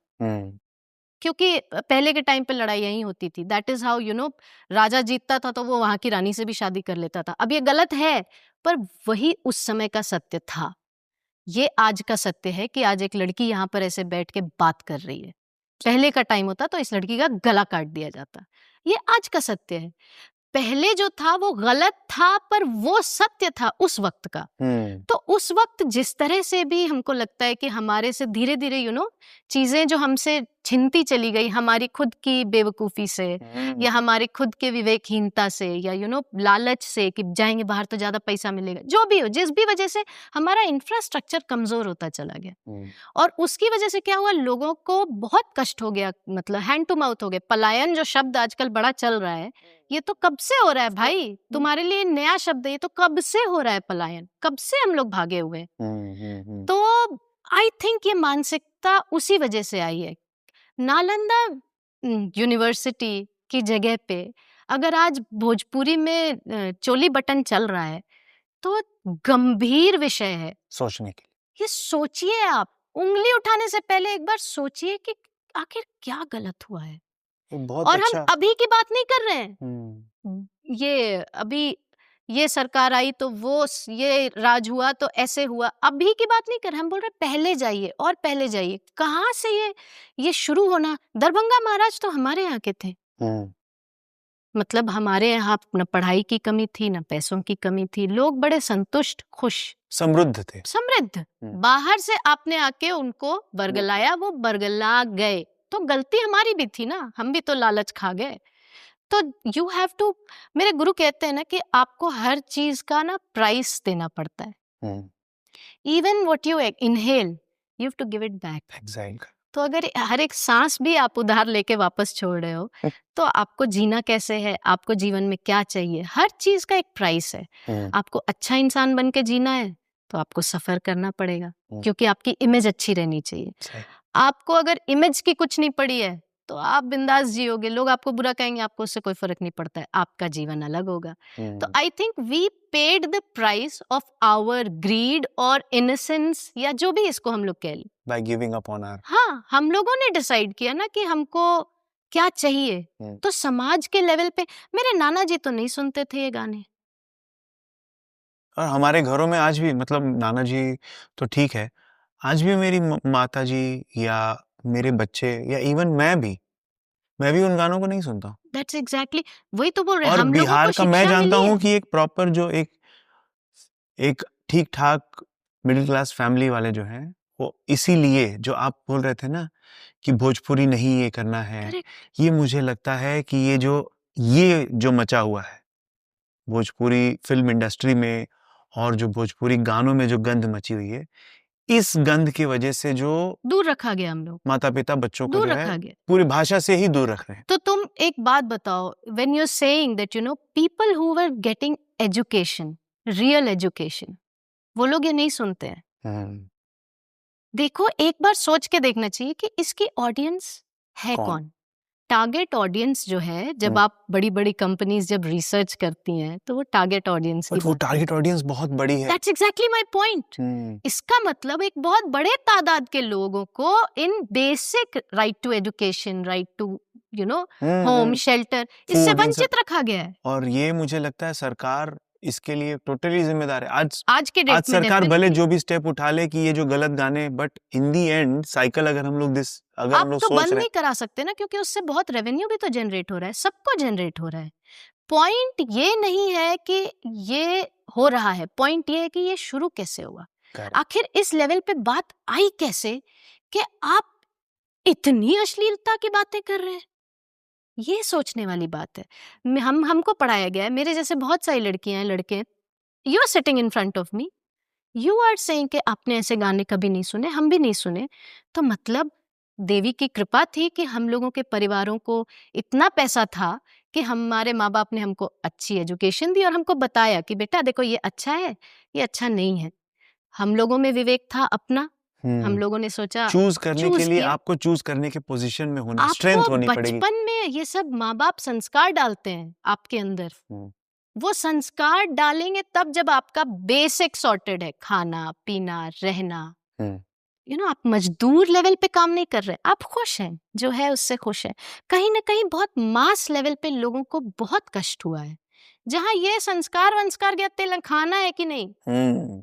क्योंकि पहले के टाइम पे लड़ाइयाँ ही होती थी, दैट इज हाउ राजा जीतता था तो वो वहां की रानी से भी शादी कर लेता था। अब ये गलत है, पर वही उस समय का सत्य था। ये आज का सत्य है कि आज एक लड़की यहाँ पर ऐसे बैठ के बात कर रही है। पहले का टाइम होता तो इस लड़की का गला काट दिया जाता। ये आज का सत्य है। पहले जो था वो गलत था, पर वो सत्य था उस वक्त का। तो उस वक्त जिस तरह से भी हमको लगता है कि हमारे से धीरे धीरे चीजें जो हमसे छिनती चली गई, हमारी खुद की बेवकूफी से या हमारी खुद के विवेकहीनता से या लालच से कि जाएंगे बाहर तो ज्यादा पैसा मिलेगा, जो भी हो, जिस भी वजह से हमारा इंफ्रास्ट्रक्चर कमजोर होता चला गया। और उसकी वजह से क्या हुआ, लोगों को बहुत कष्ट हो गया, मतलब हैंड टू माउथ हो गया। पलायन जो शब्द आजकल बड़ा चल रहा है, ये तो कब से हो रहा है भाई, तुम्हारे लिए नया शब्द है, ये तो कब से हो रहा है पलायन, कब से हम लोग भागे हुए। तो आई थिंक ये मानसिकता उसी वजह से आई है। नालंदा यूनिवर्सिटी की जगह पे अगर आज भोजपुरी में चोली बटन चल रहा है तो गंभीर विषय है सोचने के लिए। ये सोचिए, आप उंगली उठाने से पहले एक बार सोचिए कि आखिर क्या गलत हुआ है। बहुत और अच्छा। हम अभी की बात नहीं कर रहे हैं, ये अभी ये सरकार आई तो वो ये राज हुआ तो ऐसे हुआ, अभी की बात नहीं कर रहे। हम बोल रहे पहले जाइए और पहले जाइए। कहाँ से ये शुरू होना, दरभंगा महाराज तो हमारे यहाँ के थे। मतलब हमारे यहाँ न पढ़ाई की कमी थी, न पैसों की कमी थी, लोग बड़े संतुष्ट, खुश, समृद्ध थे, समृद्ध। बाहर से आपने आके उनको बरगलाया, वो बरगला गए, तो गलती हमारी भी थी ना, हम भी तो लालच खा गए। तो यू हैव टू, मेरे गुरु कहते हैं ना कि आपको हर चीज का ना प्राइस देना पड़ता है। Even what you inhale you have to give it back. Exactly. तो अगर हर एक सांस भी आप उधार लेके वापस छोड़ रहे हो तो आपको जीना कैसे है, आपको जीवन में क्या चाहिए, हर चीज का एक प्राइस है। आपको अच्छा इंसान बन के जीना है तो आपको सफर करना पड़ेगा, क्योंकि आपकी इमेज अच्छी रहनी चाहिए। आपको अगर इमेज की कुछ नहीं पड़ी है तो आप बिंदास जियोगे, लोग आपको बुरा कहेंगे, आपको उससे कोई फर्क नहीं पड़ता है, आपका जीवन अलग होगा। तो I think we paid the price of our greed और इनोसेंस, या जो भी इसको हम लोग कह लें, by giving up on our. हाँ, हम लोगों ने डिसाइड किया ना कि हमको क्या चाहिए। तो समाज के लेवल पे मेरे नाना जी तो नहीं सुनते थे ये गाने, और हमारे घरों में आज भी, मतलब नाना जी तो ठीक है, आज भी मेरी माता जी या मेरे बच्चे या इवन मैं भी उन गानों को नहीं सुनता। दैट्स एग्जैक्टली, वही तो बोल रहे हैं, और हम लोगों बिहार को का मैं शिक्षा जानता मिली हूँ है। कि एक प्रॉपर जो एक ठीक ठाक मिडिल क्लास फैमिली वाले जो हैं, वो इसीलिए जो आप बोल रहे थे ना कि भोजपुरी नहीं ये करना है, Correct. ये मुझे लगता है कि ये जो मचा हुआ है भोजपुरी फिल्म इंडस्ट्री में और जो भोजपुरी गानों में जो गंध मची हुई है, इस गंध की वजह से जो दूर रखा गया, हम लोग माता पिता बच्चों को दूर जो रखा है गया। पूरी भाषा से ही दूर रख रहे हैं। तो तुम एक बात बताओ, when you are saying that people who were getting education, real education, वो लोग ये नहीं सुनते हैं। देखो, एक बार सोच के देखना चाहिए कि इसकी ऑडियंस है कौन। टारगेट ऑडियंस जो है, जब आप बड़ी बड़ी कंपनीज जब रिसर्च करती हैं तो वो टारगेट ऑडियंस की, वो टारगेट ऑडियंस बहुत बड़ी है। That's exactly my point. इसका मतलब एक बहुत बड़े तादाद के लोगों को इन basic right to education, right to home shelter, इससे वंचित रखा गया है। और ये मुझे लगता है सरकार इसके लिए टोटली जिम्मेदार है। आज के डेट में सरकार भले जो भी स्टेप उठा ले कि ये जो गलत गाने, but in the and cycle अगर हम लोग आप तो बंद नहीं करा सकते ना, क्योंकि उससे बहुत रेवेन्यू भी तो जनरेट हो रहा है, सबको जनरेट हो रहा है। पॉइंट ये नहीं है कि ये हो रहा है, पॉइंट ये है कि ये शुरू कैसे हुआ, आखिर इस लेवल पे बात आई कैसे कि आप इतनी अश्लीलता की बातें कर रहे हैं। ये सोचने वाली बात है। हमको पढ़ाया गया है, मेरे जैसे बहुत सारी लड़कियां हैं, लड़के, you are sitting in front of me, you are saying कि आपने ऐसे गाने कभी नहीं सुने, हम भी नहीं सुने। तो मतलब देवी की कृपा थी कि हम लोगों के परिवारों को इतना पैसा था कि हमारे माँ बाप ने हमको अच्छी एजुकेशन दी और हमको बताया कि बेटा देखो ये अच्छा है, ये अच्छा नहीं है। हम लोगों में विवेक था अपना, हम लोगों ने सोचा चूज करने के लिए किया। आपको चूज करने के पोजीशन में होना, स्ट्रेंथ आपको होनी पड़ेगी। बचपन में ये सब माँ बाप संस्कार डालते हैं आपके अंदर, वो संस्कार डालेंगे तब जब आपका बेसिक सॉर्टेड है, खाना पीना रहना। आप मजदूर लेवल पे काम नहीं कर रहे, आप खुश हैं, जो है उससे खुश हैं। कहीं ना कहीं बहुत मास लेवल पे लोगों को बहुत कष्ट हुआ है, जहाँ ये संस्कार वंस्कार गया, तेल खाना है कि नहीं,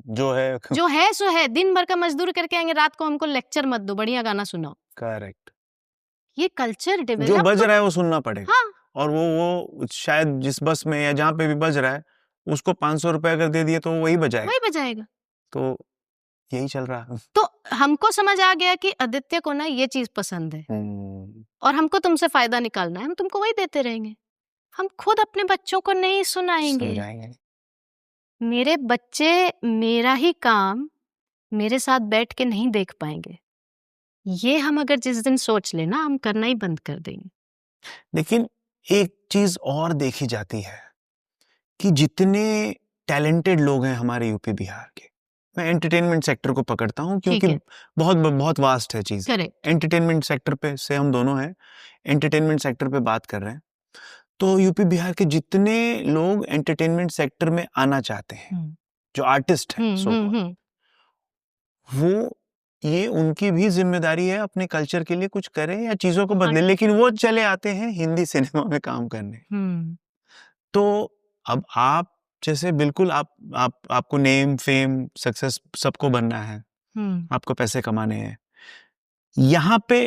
जो है सो है, दिन भर का मजदूर करके आएंगे, रात को हमको लेक्चर मत दो, बढ़िया गाना सुनाओ। करेक्ट। ये कल्चर डेवलप जो बज रहा है वो सुनना पड़ेगा। हाँ। और वो शायद जिस बस में या जहाँ पे भी बज रहा है उसको 500 रुपए अगर दे दिए तो वही बजाएगा। तो यही चल रहा है। तो हमको समझ आ गया कि आदित्य को ना ये चीज पसंद है और हमको तुमसे फायदा निकालना है, हम तुमको वही देते रहेंगे, हम खुद अपने बच्चों को नहीं सुनाएंगे। मेरे बच्चे मेरा ही काम मेरे साथ बैठ के नहीं देख पाएंगे, ये हम अगर जिस दिन सोच लेना, हम करना ही बंद कर देंगे। लेकिन एक चीज और देखी जाती है कि जितने टैलेंटेड लोग हैं हमारे यूपी बिहार के, मैं एंटरटेनमेंट सेक्टर को पकड़ता हूँ क्योंकि बहुत बहुत वास्ट है चीज। एंटरटेनमेंट सेक्टर पे से हम दोनों हैं, एंटरटेनमेंट सेक्टर पे बात कर रहे हैं। तो यूपी बिहार के जितने लोग एंटरटेनमेंट सेक्टर में आना चाहते हैं, जो आर्टिस्ट हैं, वो ये उनकी भी जिम्मेदारी है अपने कल्चर के लिए कुछ करें या चीजों को बदले, लेकिन वो चले आते हैं हिंदी सिनेमा में काम करने। तो अब आप जैसे बिल्कुल आपको नेम फेम सक्सेस सबको बनना है, आपको पैसे कमाने हैं, यहाँ पे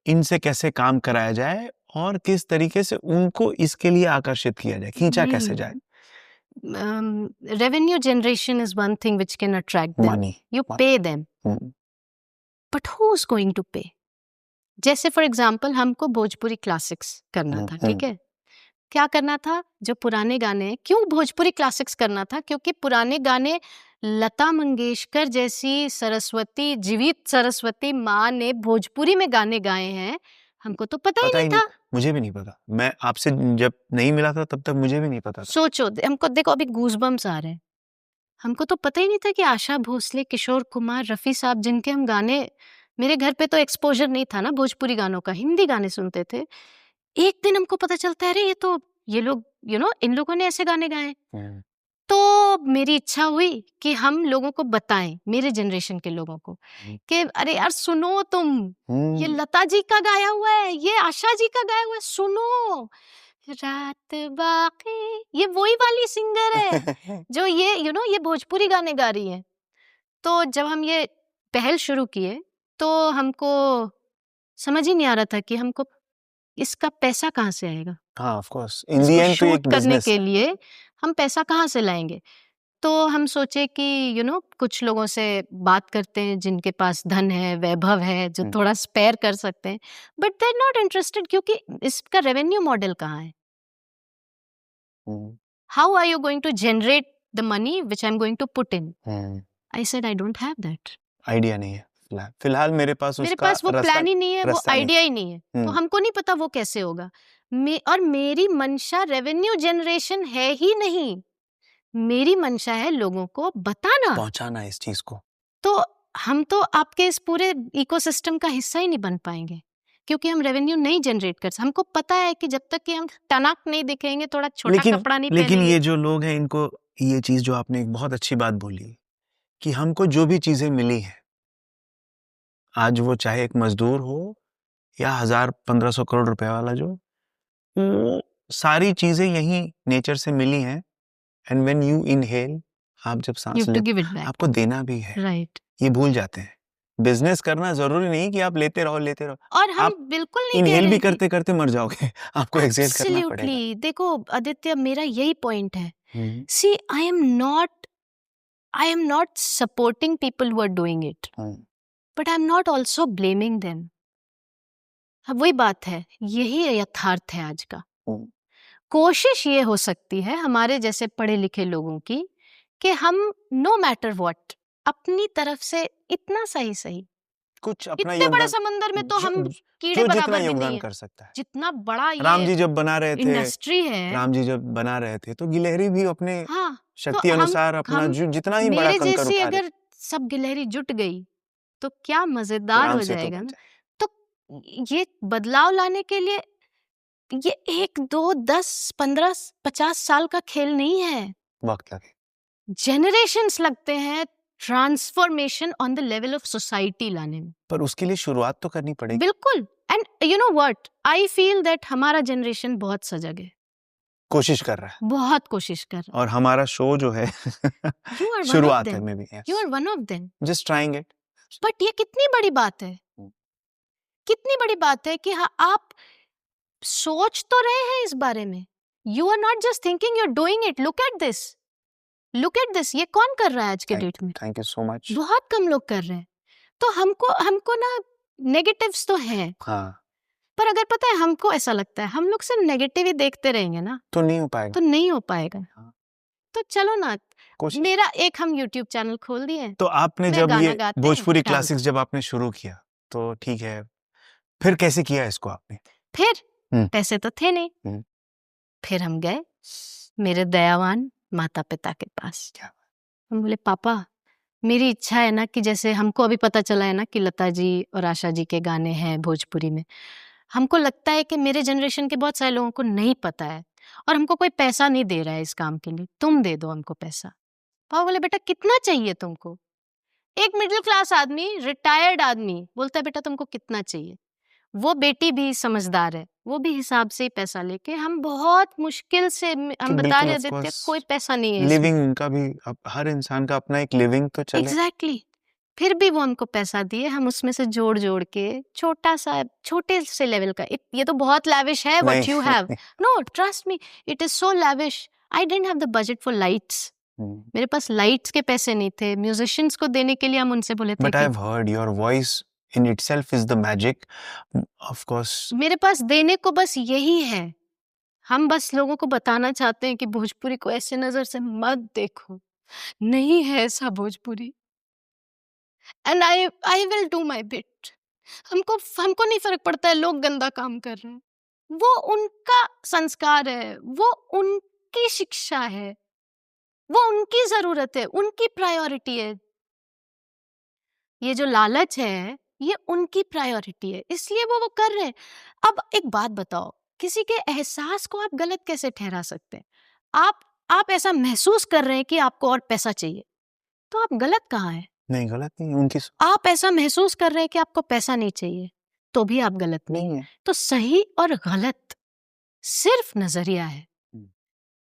इनसे कैसे काम कराया जाए और किस तरीके से उनको इसके लिए आकर्षित किया जाए, खींचा कैसे जाए? Revenue generation is one thing which can attract them. Money. You pay them. But who's going to pay? जैसे फॉर एग्जाम्पल हमको भोजपुरी क्लासिक्स करना था, ठीक है? क्या करना था? जो पुराने गाने, क्यों भोजपुरी क्लासिक्स करना था? क्योंकि पुराने गाने लता मंगेशकर जैसी सरस्वती, जीवित सरस्वती माँ ने भोजपुरी में गाने गाए हैं, हमको तो पता ही नहीं था। मुझे भी नहीं पता, मैं आपसे जब नहीं मिला था तब तक मुझे भी नहीं पता था। सोचो, हमको देखो अभी गूज़बम्स आ रहे हैं, हमको तो पता ही नहीं था कि आशा भोसले, किशोर कुमार, रफी साहब, जिनके हम गाने, मेरे घर पे तो एक्सपोजर नहीं था ना भोजपुरी गानों का, हिंदी गाने सुनते थे। एक दिन हमको पता चलता है, अरे ये लोग इन लोगों ने ऐसे गाने गाए। तो मेरी इच्छा हुई कि हम लोगों को बताएं, मेरे जनरेशन के लोगों को, कि अरे यार सुनो तुम, ये लता जी का गाया हुआ है, ये आशा जी का गाया हुआ है, सुनो। रात बाकी, ये वही वाली सिंगर है जो ये ये भोजपुरी गाने गा रही है। तो जब हम ये पहल शुरू किए तो हमको समझ ही नहीं आ रहा था कि हमको इसका पैसा कहाँ से आएगा। हाँ, of course, in the end तो एक करने के लिए हम पैसा कहाँ से लाएंगे। तो हम सोचे कि कुछ लोगों से बात करते हैं जिनके पास धन है, वैभव है, जो थोड़ा स्पेयर कर सकते हैं, but they are not interested, क्योंकि इसका रेवेन्यू मॉडल कहाँ है। How are you going to generate the money which I am going to put in? I said I don't have that. Idea नहीं है फिलहाल मेरे पास वो प्लान ही नहीं है, वो आइडिया ही नहीं है, तो हमको नहीं पता वो कैसे होगा। और मेरी मंशा रेवेन्यू जनरेशन है ही नहीं, मेरी मंशा है लोगों को बताना, पहुंचाना इस चीज को। तो हम तो आपके इस पूरे इकोसिस्टम का हिस्सा ही नहीं बन पाएंगे, क्योंकि हम रेवेन्यू नहीं जनरेट कर सकते। हमको पता है कि जब तक कि हम टनक नहीं दिखेंगे, थोड़ा छोटा कपड़ा नहीं लेकिन पहनेंगे। ये जो लोग हैं, इनको ये चीज जो आपने एक बहुत अच्छी बात बोली कि हमको जो भी चीजें मिली हैं, आज वो चाहे एक मजदूर हो या 1000-1500 करोड़ रुपए वाला, जो वो सारी चीजें यही नेचर से मिली हैं। एंड व्हेन यू इनहेल, आप जब सांस लेते आपको देना भी है, राइट। ये भूल जाते हैं। बिजनेस करना जरूरी नहीं कि आप लेते रहो, और हम आप बिल्कुल नहीं इनहेल भी करते करते मर जाओगे, आपको एक्सहेल करना पड़ेगा। देखो आदित्य, मेरा यही पॉइंट है। See, I am not supporting people who are doing it, but I am not also blaming them. अब वही बात है, यही यथार्थ है आज का। कोशिश ये हो सकती है हमारे जैसे पढ़े लिखे लोगों की कि हम नो मैटर व्हाट अपनी तरफ से इतना सही कुछ अपना इतने बड़े समंदर में तो हम कीड़े बराबर भी नहीं कर सकता है। जितना बड़ा ये राम जी जब बना रहे थे, इंडस्ट्री है, राम जी जब बना रहे थे तो गिलहरी भी अपने हाँ, शक्ति अनुसार अपना जितना ही बड़ा कंकर उठा रहे। अगर सब गिलहरी जुट गई तो क्या मजेदार आराम हो से तो जाएगा बन ना। तो ये बदलाव लाने के लिए ये 1 2 10 15 50 साल का खेल नहीं है, वक्त लगे। जेनरेशंस लगते हैं transformation on the level of society लाने में। पर उसके लिए शुरुआत तो करनी पड़ेगी। बिल्कुल। And you know what, I feel that हमारा जनरेशन बहुत सजग है, कोशिश कर रहा है, बहुत कोशिश कर रहा और हमारा शो जो है है। यू आर वन ऑफ शुरुआत है them, maybe. You are one of them. Just trying it. But ये कितनी बड़ी बात है, कितनी बड़ी बात है कि हाँ आप सोच तो रहे हैं इस बारे में। You are not just thinking, you are doing it. Look at this, look at this. ये कौन कर रहा है आज के डेट में? Thank you so much. बहुत कम लोग कर रहे हैं। तो हमको हमको ना नेगेटिव्स तो हैं, हाँ, पर अगर पता है हमको ऐसा लगता है हम लोग सिर्फ नेगेटिव ही देखते रहेंगे ना तो नहीं हो पाएगा। तो नहीं हो पाएगा। हाँ। तो चलो ना, कोशिश। मेरा एक हम YouTube चैनल खोल दिए। तो आपने मैं जब गाना ये गाते भोजपुरी हैं, क्लासिक्स जब आपने शुरू किया तो ठीक है, फिर कैसे किया इसको आपने? फिर पैसे तो थे नहीं, फिर हम गए मेरे दयावान माता पिता के पास। क्या? हम बोले पापा मेरी इच्छा है ना कि जैसे हमको अभी पता चला है ना कि लता जी और आशा जी के गाने हैं भोजपुरी में, हमको लगता है कि मेरे जनरेशन के बहुत सारे लोगों को नहीं पता है और हमको कोई पैसा नहीं दे रहा है इस काम के लिए, तुम दे दो हमको पैसा। पापा बोले बेटा कितना चाहिए तुमको? एक मिडिल क्लास आदमी, रिटायर्ड आदमी बोलता है बेटा तुमको कितना चाहिए? वो बेटी भी समझदार है, वो भी हिसाब से ही पैसा लेके, हम बहुत मुश्किल से हम बता रहे आदित्य कोई पैसा नहीं है, लिविंग उनका भी, हर इंसान का अपना एक लिविंग तो चले। एग्जैक्टली। फिर भी वो हमको पैसा दिए, हम उसमें से जोड़ जोड़ के छोटा सा, छोटे से लेवल का, ये तो बहुत लैविश है what you have. No trust me, it is so lavish. I didn't have the budget for lights, मेरे पास लाइट्स के पैसे नहीं थे। म्यूजिशियंस को देने के लिए हम उनसे बोले थे but I have heard your voice in itself is the magic, of course. मेरे पास देने को बस यही है, हम बस लोगों को बताना चाहते हैं कि भोजपुरी को ऐसे नजर से मत देखो, नहीं है ऐसा Bhojpuri. And I will do my bit. हमको हमको नहीं फर्क पड़ता है लोग गंदा काम कर रहे हैं, वो उनका संस्कार है, वो उनकी शिक्षा है, वो उनकी जरूरत है, उनकी प्रायोरिटी है। ये जो लालच है ये उनकी प्रायोरिटी है, इसलिए वो कर रहे हैं। अब एक बात बताओ, किसी के एहसास को आप गलत कैसे ठहरा सकते हैं? आप ऐसा महसूस कर रहे हैं कि आपको और पैसा चाहिए, तो आप गलत कहाँ हैं? नहीं, गलत नहीं उनकी। आप ऐसा महसूस कर रहे हैं कि आपको पैसा नहीं चाहिए, तो भी आप गलत नहीं है। तो सही और गलत सिर्फ नजरिया है।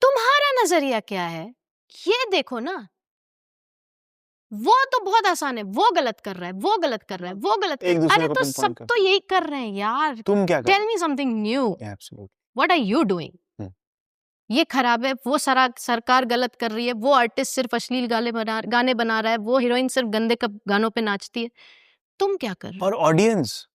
तुम्हारा नजरिया क्या है ये देखो ना। वो तो बहुत आसान है, वो गलत कर रहा है, वो गलत कर रहा है, वो गलत कर रहा है। अरे तो सब तो यही कर रहे हैं यार, तुम क्या कर? Tell me something new, what are you doing? ये खराब है, वो सरकार गलत कर रही है, वो आर्टिस्ट सिर्फ अश्लील गाने बना रहा है, वो हीरोइन सिर्फ गंदे गानों पे नाचती है, तुम क्या कर रहे हो? और ऑडियंस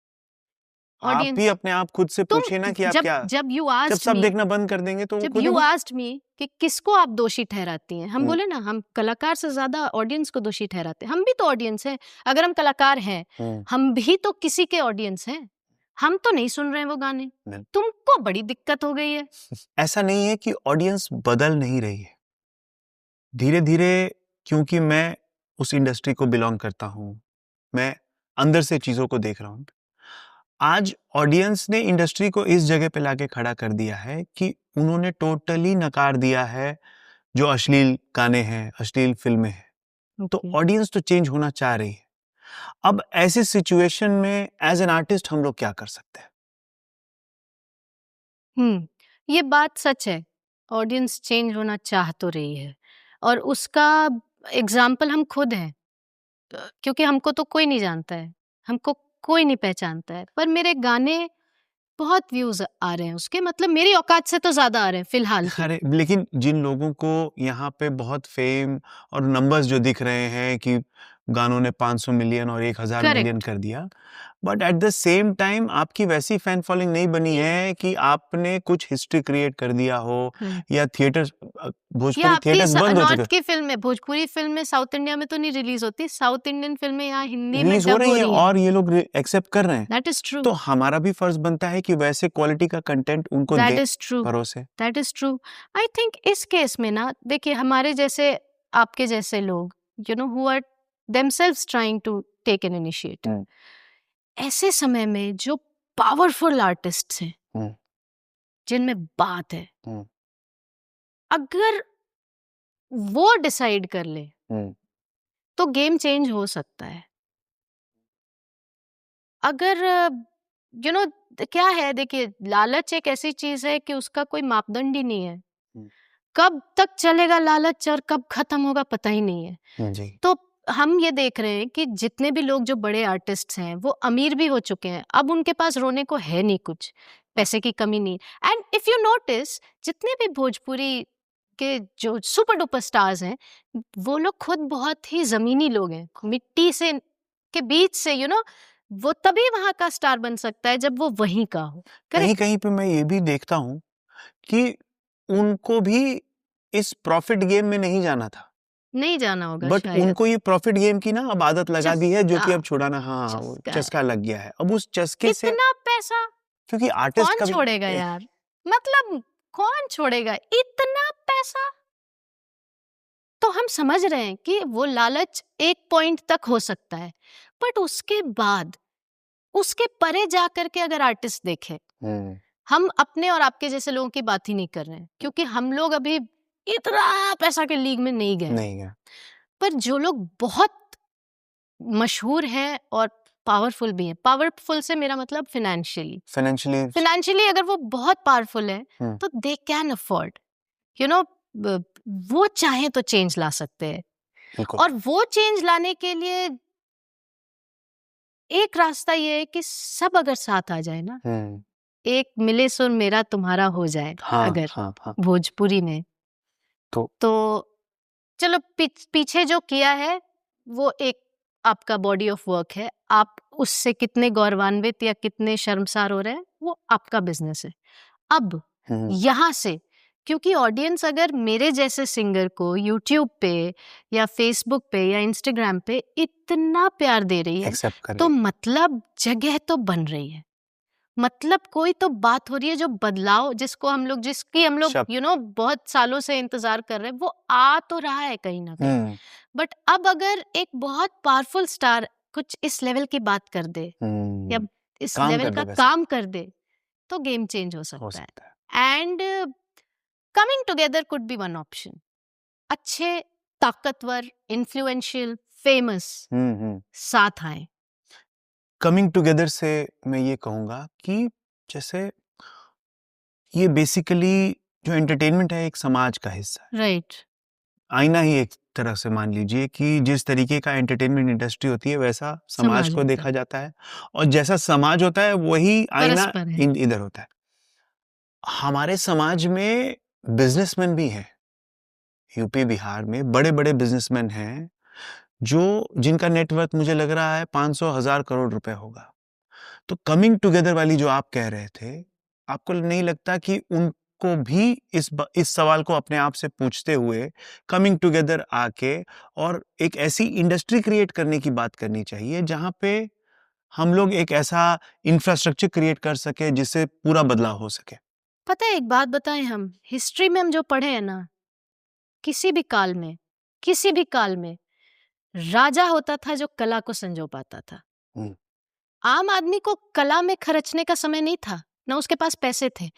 आप भी अपने आप खुद से पूछिए ना कि आप क्या, जब सब देखना बंद कर देंगे तो जब यू आस्क्ड मी कि किसको आप दोषी ठहराती हैं, हम बोले ना हम कलाकार से ज्यादा ऑडियंस को दोषी ठहराते हैं। हम भी तो ऑडियंस हैं, अगर हम कलाकार हैं हम भी तो किसी के ऑडियंस हैं, हम तो नहीं सुन रहे हैं वो गाने, तुमको बड़ी दिक्कत हो गई है। ऐसा नहीं है कि ऑडियंस बदल नहीं रही है, धीरे धीरे, क्योंकि मैं उस इंडस्ट्री को बिलोंग करता हूं, मैं अंदर से चीजों को देख रहा हूं। आज ऑडियंस ने इंडस्ट्री को इस जगह पे लाके खड़ा कर दिया है कि उन्होंने टोटली नकार दिया है जो अश्लील गाने हैं, अश्लील फिल्में हैं। तो ऑडियंस तो चेंज होना चाह रही है। अब ऐसी सिचुएशन में एज एन आर्टिस्ट हम लोग क्या कर सकते हैं? ये बात सच है, ऑडियंस चेंज होना चाह तो रही है, और उसका एग्जाम्पल हम खुद हैं, क्योंकि हमको तो कोई नहीं जानता है, हमको कोई नहीं पहचानता है, पर मेरे गाने बहुत व्यूज आ रहे हैं उसके, मतलब मेरी औकात से तो ज्यादा आ रहे हैं फिलहाल। अरे लेकिन जिन लोगों को यहाँ पे बहुत फेम और नंबर्स जो दिख रहे हैं कि गानों ने 500 मिलियन और 1000 मिलियन कर दिया, but at the same time आपकी वैसी फैन फॉलोइंग नहीं बनी है कि आपने कुछ हिस्ट्री क्रिएट कर दिया हो, या थिएटर्स, भोजपुरी थिएटर्स बंद हो चुके। नॉर्थ की फिल्में, भोजपुरी फिल्में साउथ इंडिया में तो नहीं रिलीज होती, साउथ इंडियन फिल्में यहाँ हिंदी में हो रही है और ये लोग एक्सेप्ट कर रहे हैं। That is true. तो हमारा भी फर्ज बनता है कि वैसे क्वालिटी का कंटेंट उनको दें। दैट इज ट्रू, भरोसे। That is true. I think इस केस में ना देखिए, हमारे जैसे आपके जैसे लोग, you know, who are themselves trying to take an initiative. ऐसे समय में जो पावरफुल आर्टिस्ट्स हैं, जिनमें बात है, अगर वो डिसाइड कर ले तो गेम चेंज हो सकता है. अगर यू नो क्या है, देखिए लालच एक ऐसी चीज है कि उसका कोई मापदंड ही नहीं है. कब तक चलेगा लालच और कब खत्म होगा पता ही नहीं है जी. तो हम ये देख रहे हैं कि जितने भी लोग जो बड़े आर्टिस्ट्स हैं वो अमीर भी हो चुके हैं. अब उनके पास रोने को है नहीं, कुछ पैसे की कमी नहीं. एंड इफ यू नोटिस, जितने भी भोजपुरी के जो सुपर डुपर स्टार्स हैं वो लोग खुद बहुत ही जमीनी लोग हैं, मिट्टी से के बीच से वो तभी वहां का स्टार बन सकता है जब वो वहीं का हो. कहीं कहीं पे मैं ये भी देखता हूँ कि उनको भी इस प्रॉफिट गेम में नहीं जाना था, नहीं जाना होगा बट शायद. उनको ये प्रॉफिट गेम की ना अब आदत लगा दी है, जो कि चस्का- अब छुड़ाना, हाँ चस्का है. चस्का लग गया है. अब उस चस्के से, इतना पैसा क्योंकि आर्टिस्ट कौन का छोड़ेगा यार, मतलब कौन छोड़ेगा इतना पैसा. तो हम समझ रहे हैं कि वो लालच एक पॉइंट तक हो सकता है, बट उसके बाद उसके परे जा करके अगर आर्टिस्ट देखे, हम अपने और आपके जैसे लोगों की बात ही नहीं कर रहे हैं, क्योंकि हम लोग अभी इतना पैसा के लीग में नहीं गए. पर जो लोग बहुत मशहूर हैं और पावरफुल भी हैं, पावरफुल से मेरा मतलब फाइनेंशियली अगर वो बहुत पावरफुल है तो दे कैन अफोर्ड, वो चाहे तो चेंज ला सकते हैं. और वो चेंज लाने के लिए एक रास्ता ये है कि सब अगर साथ आ जाए ना, एक मिले सुर मेरा तुम्हारा हो जाए. अगर भोजपुरी में तो चलो पीछे जो किया है वो एक आपका बॉडी ऑफ वर्क है, आप उससे कितने गौरवान्वित या कितने शर्मसार हो रहे हैं वो आपका बिजनेस है. अब यहाँ से, क्योंकि ऑडियंस अगर मेरे जैसे सिंगर को यूट्यूब पे या फेसबुक पे या इंस्टाग्राम पे इतना प्यार दे रही है तो मतलब जगह तो बन रही है, मतलब कोई तो बात हो रही है जो बदलाव जिसकी हम लोग बहुत सालों से इंतजार कर रहे हैं, वो आ तो रहा है कहीं ना कहीं. बट अब अगर एक बहुत पावरफुल स्टार कुछ इस लेवल की बात कर दे या इस लेवल का काम कर दे तो गेम चेंज हो सकता है. And coming together could be one option. अच्छे, ताकतवर, इन्फ्लुएंशियल, फेमस साथ आए. कमिंग टुगेदर से मैं ये कहूंगा कि जैसे ये बेसिकली जो एंटरटेनमेंट है एक समाज का हिस्सा है. राइट. आईना ही एक तरह से मान लीजिए कि जिस तरीके का एंटरटेनमेंट इंडस्ट्री होती है वैसा समाज को देखा जाता है, और जैसा समाज होता है वही आईना इधर होता है. हमारे समाज में बिजनेसमैन भी हैं, यूपी बिहार में बड़े बड़े बिजनेसमैन हैं जिनका नेटवर्थ मुझे लग रहा है 500,000 करोड़ रुपए होगा. तो कमिंग टुगेदर वाली जो आप कह रहे थे, आपको नहीं लगता कि उनको भी इस सवाल को अपने आप से पूछते हुए कमिंग टुगेदर आके और एक ऐसी इंडस्ट्री क्रिएट करने की बात करनी चाहिए जहां पे हम लोग एक ऐसा इंफ्रास्ट्रक्चर क्रिएट कर सके जिससे पूरा बदलाव हो सके? पता है, एक बात बताएं, हम हिस्ट्री में हम जो पढ़े हैं ना, किसी भी काल में राजा होता था जो कला को संजो पाता था. आम आदमी को कला में खर्चने का समय नहीं था, ना उसके पास पैसे थे.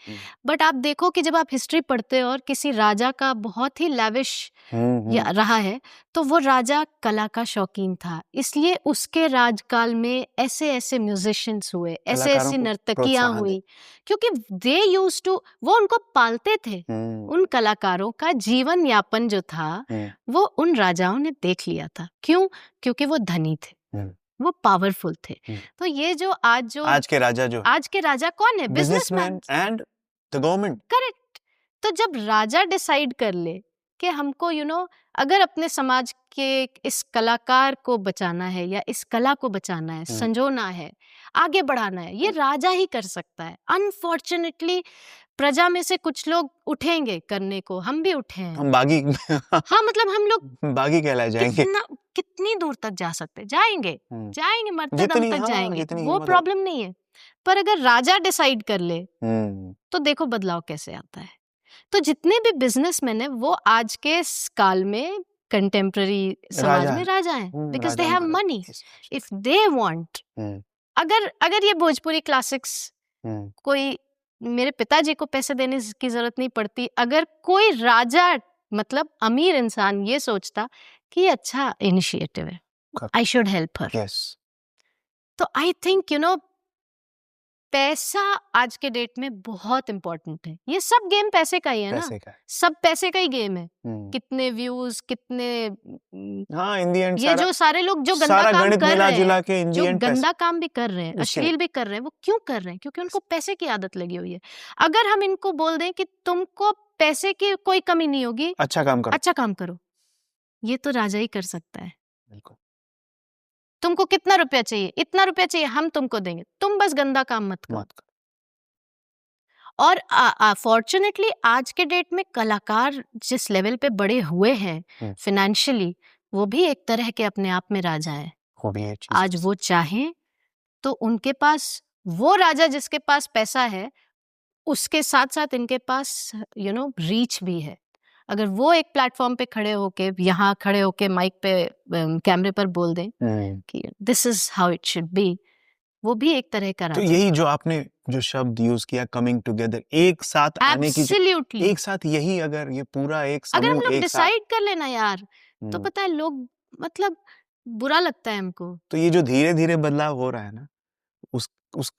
बट आप देखो कि जब आप हिस्ट्री पढ़ते हो और किसी राजा का बहुत ही लैविश रहा है तो वो राजा कला का शौकीन था, इसलिए उसके राजकाल में ऐसे ऐसे म्यूजिशियंस हुए, ऐसे ऐसी नर्तकियां हुई, क्योंकि दे यूज टू, वो उनको पालते थे. उन कलाकारों का जीवन यापन जो था वो उन राजाओं ने देख लिया था. क्यों? क्योंकि वो धनी थे, वो पावरफुल थे. तो ये जो आज के राजा कौन है? Businessman and the government. Correct. तो जब राजा डिसाइड कर ले कि हमको अगर अपने समाज के इस कलाकार को बचाना है या इस कला को बचाना है, संजोना है, आगे बढ़ाना है, ये राजा ही कर सकता है. अनफॉर्चुनेटली प्रजा में से कुछ लोग उठेंगे करने को, हम भी उठे हैं, हम बागी हाँ, मतलब हम लोग बागी कहलाए जाएंगे. कितनी दूर तक जा सकते, जाएंगे मरते दम तक जाएंगे, वो प्रॉब्लम नहीं है. पर अगर राजा डिसाइड कर ले तो देखो बदलाव कैसे आता है. तो जितने भी बिजनेसमैन है वो आज के काल में कंटेम्प्ररी समाज राजा में हैं। राजा हैं, because they Raja have Maharaj. Money. Yes, yes. If they want, अगर ये भोजपुरी क्लासिक्स कोई, मेरे पिताजी को पैसे देने की जरूरत नहीं पड़ती, अगर कोई राजा मतलब अमीर इंसान ये सोचता कि ये अच्छा इनिशिएटिव है, I should help her, Yes. तो आई थिंक पैसा आज के डेट में बहुत इंपॉर्टेंट है. ये सब गेम पैसे का ही है ना, पैसे का है। सब पैसे का ही गेम है. हम्म। कितने व्यूज, कितने हाँ, इन दी एंड ये जो सारे लोग जो गंदा सारा काम गणित कर मिला रहे जुला हैं, के इन दी जो एंड गंदा काम भी कर रहे हैं, उसके लिए। अश्लील भी कर रहे हैं, वो क्यों कर रहे हैं? क्योंकि उनको पैसे की आदत लगी हुई है. अगर हम इनको बोल दें कि तुमको पैसे की कोई कमी नहीं होगी, अच्छा काम करो। अच्छा काम करो, ये तो राजा ही कर सकता है. बिल्कुल। तुमको कितना रुपया चाहिए? इतना रुपया चाहिए, हम तुमको देंगे, तुम बस गंदा काम मत करो. मत करो। और फॉर्चुनेटली आज के डेट में कलाकार जिस लेवल पे बड़े हुए हैं फिनेंशियली, वो भी एक तरह के अपने आप में राजा है. वो भी है चीज़। आज वो चाहें तो उनके पास, वो राजा जिसके पास पैसा है, उसके साथ साथ इनके पास रीच भी है. अगर वो एक प्लेटफॉर्म पे खड़े होके, यहाँ खड़े होके माइक पे कैमरे पर बोल दें कि this is how it should be, वो भी एक तरह का तो राजा. यही जो आपने जो शब्द यूज किया, कमिंग टुगेदर, एक साथ आने की एब्सोल्युटली. एक साथ, यही अगर ये पूरा एक अगर हम समूह लोग एक साथ, डिसाइड कर लेना यार, तो पता है लोग, मतलब बुरा लगता है हमको, तो ये जो धीरे धीरे बदलाव हो रहा है ना, वो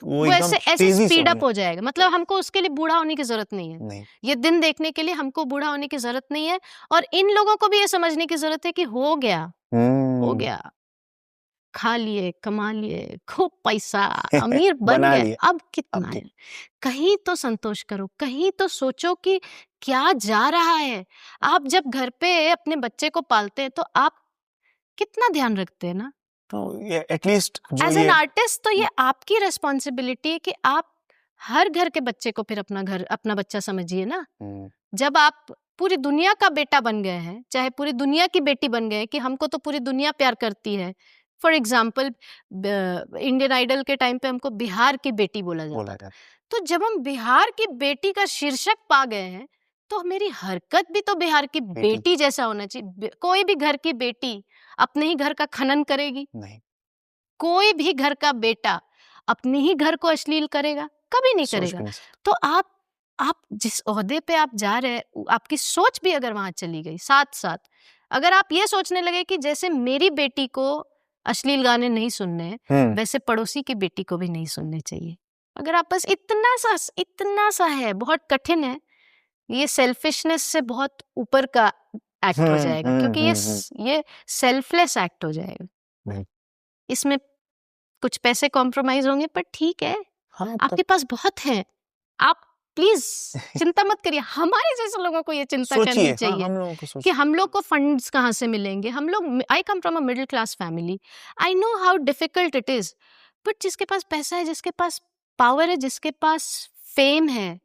वो एकदम ऐसे तेजी से स्पीड अप होने- हो जाएगा. मतलब हमको उसके लिए बूढ़ा होने की जरूरत नहीं है. नहीं। ये दिन देखने के लिए हमको बूढ़ा होने की जरूरत नहीं है. और इन लोगों को भी ये समझने की जरूरत है कि हो गया, हो गया, खा लिए, कमा लिए, खूब पैसा, अमीर बन बना गए, लिए, अब कितना है? कहीं तो संतोष करो, कहीं तो सोचो कि क्या जा रहा है. आप जब घर पे अपने बच्चे को पालते हैं तो आप कितना ध्यान रखते हैं ना. तो ये एटलीस्ट जो एज ये एन आर्टिस्ट तो ये आपकी रिस्पॉन्सिबिलिटी है कि आप हर घर के बच्चे को फिर अपना घर, अपना बच्चा समझिए ना. जब आप पूरी दुनिया का बेटा बन गए हैं, चाहे पूरी दुनिया की बेटी बन गए, कि हमको तो पूरी दुनिया प्यार करती है. फॉर एग्जाम्पल इंडियन आइडल के टाइम पे हमको बिहार की बेटी बोला जाता. तो जब हम बिहार की बेटी का शीर्षक पा गए हैं, तो मेरी हरकत भी तो बिहार की बेटी जैसा होना चाहिए. कोई भी घर की बेटी अपने ही घर का खनन करेगी? नहीं. कोई भी घर का बेटा अपने ही घर को अश्लील करेगा? कभी नहीं करेगा. तो आप जिस ओहदे पे आप जा रहे हैं, आपकी सोच भी अगर वहां चली गई, साथ साथ अगर आप ये सोचने लगे कि जैसे मेरी बेटी को अश्लील गाने नहीं सुनने, वैसे पड़ोसी की बेटी को भी नहीं सुनने चाहिए. अगर आप बस इतना सा है, बहुत कठिन है, ये सेल्फिशनेस से बहुत ऊपर का एक्ट हो जाएगा, क्योंकि ये सेल्फलेस एक्ट हो जाएगा. इसमें कुछ पैसे कॉम्प्रोमाइज होंगे, पर ठीक है, आपके पास बहुत है, आप प्लीज चिंता मत करिए. हमारे जैसे लोगों को ये चिंता करनी चाहिए कि हम लोग को फंड्स कहाँ से मिलेंगे. हम लोग, I come from a middle class family, I know how difficult it is, but जिसके पास पैसा है, जिसके पास पावर है, जिसके पास फेम है,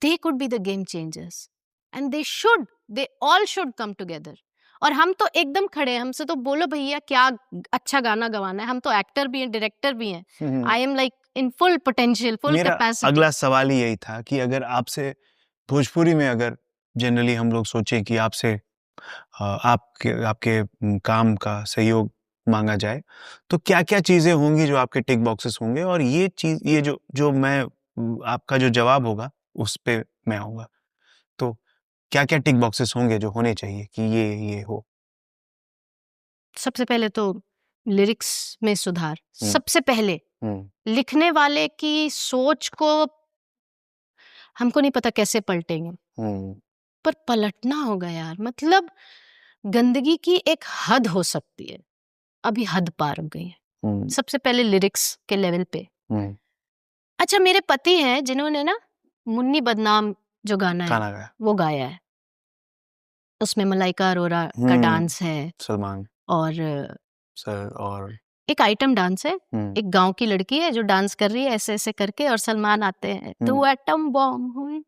they could be the game changers and they all should come together. और हम तो एकदम खड़े हैं, हमसे तो बोलो भैया क्या अच्छा गाना गवाना है. हम तो एक्टर भी हैं, डायरेक्टर भी हैं. I am like in full potential, full capacity. अगला सवाल ही यही था कि अगर आपसे भोजपुरी में, अगर जनरली हम लोग सोचें कि आपसे आपके काम का सहयोग मांगा जाए, तो क्या क्या चीजें होंगी जो आपके टिक बॉक्सेस होंगे, और ये चीज, ये जो मैं, आपका जो जवाब होगा उस पे मैं आऊंगा. तो क्या क्या टिक बॉक्सेस होंगे जो होने चाहिए कि ये हो? सबसे पहले तो लिरिक्स में सुधार. सबसे पहले लिखने वाले की सोच को हमको नहीं पता कैसे पलटेंगे, पर पलटना होगा यार. मतलब गंदगी की एक हद हो सकती है, अभी हद पार हो गई है. सबसे पहले लिरिक्स के लेवल पे. अच्छा, मेरे पति हैं जिन्होंने ना मुन्नी बदनाम जो गाना है वो गाया है. उसमें मलाइका अरोरा का डांस है, सलमान और एक आइटम डांस है. एक गांव की लड़की है जो डांस कर रही है ऐसे ऐसे करके, और सलमान आते हैं, तू एटम बॉम्ब हुई.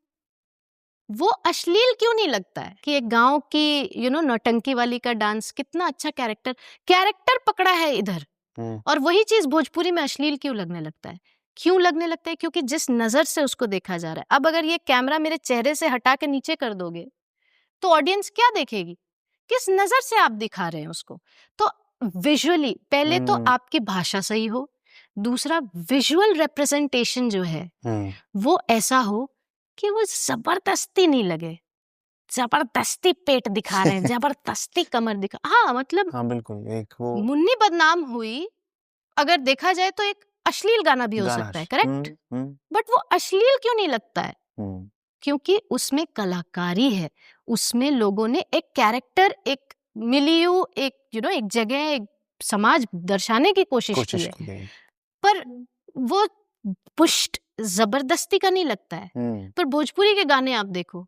वो अश्लील क्यों नहीं लगता है कि एक गांव की नौटंकी वाली का डांस, कितना अच्छा कैरेक्टर पकड़ा है इधर. और वही चीज भोजपुरी में अश्लील क्यों लगने लगता है? क्यों लगने लगता है? क्योंकि जिस नजर से उसको देखा जा रहा है. अब अगर ये कैमरा मेरे चेहरे से हटा के नीचे कर दोगे तो ऑडियंस क्या देखेगी? किस नजर से आप दिखा रहे हैं उसको। तो विजुअली पहले तो आपकी भाषा सही हो, दूसरा विजुअल रिप्रेजेंटेशन जो है वो ऐसा हो कि वो जबरदस्ती नहीं लगे, जबरदस्ती पेट दिखा रहे हैं, जबरदस्ती कमर दिखा, हाँ मतलब हाँ बिल्कुल, एक वो मुन्नी बदनाम हुई अगर देखा जाए तो एक अश्लील गाना भी हो गाना। सकता है, करेक्ट, बट वो अश्लील क्यों नहीं लगता है? क्योंकि उसमें कलाकारी है, उसमें लोगों ने एक कैरेक्टर, एक मिलियू, एक एक जगह, एक समाज दर्शाने की कोशिश की है, की गई। पर वो पुष्ट जबरदस्ती का नहीं लगता है। पर भोजपुरी के गाने आप देखो,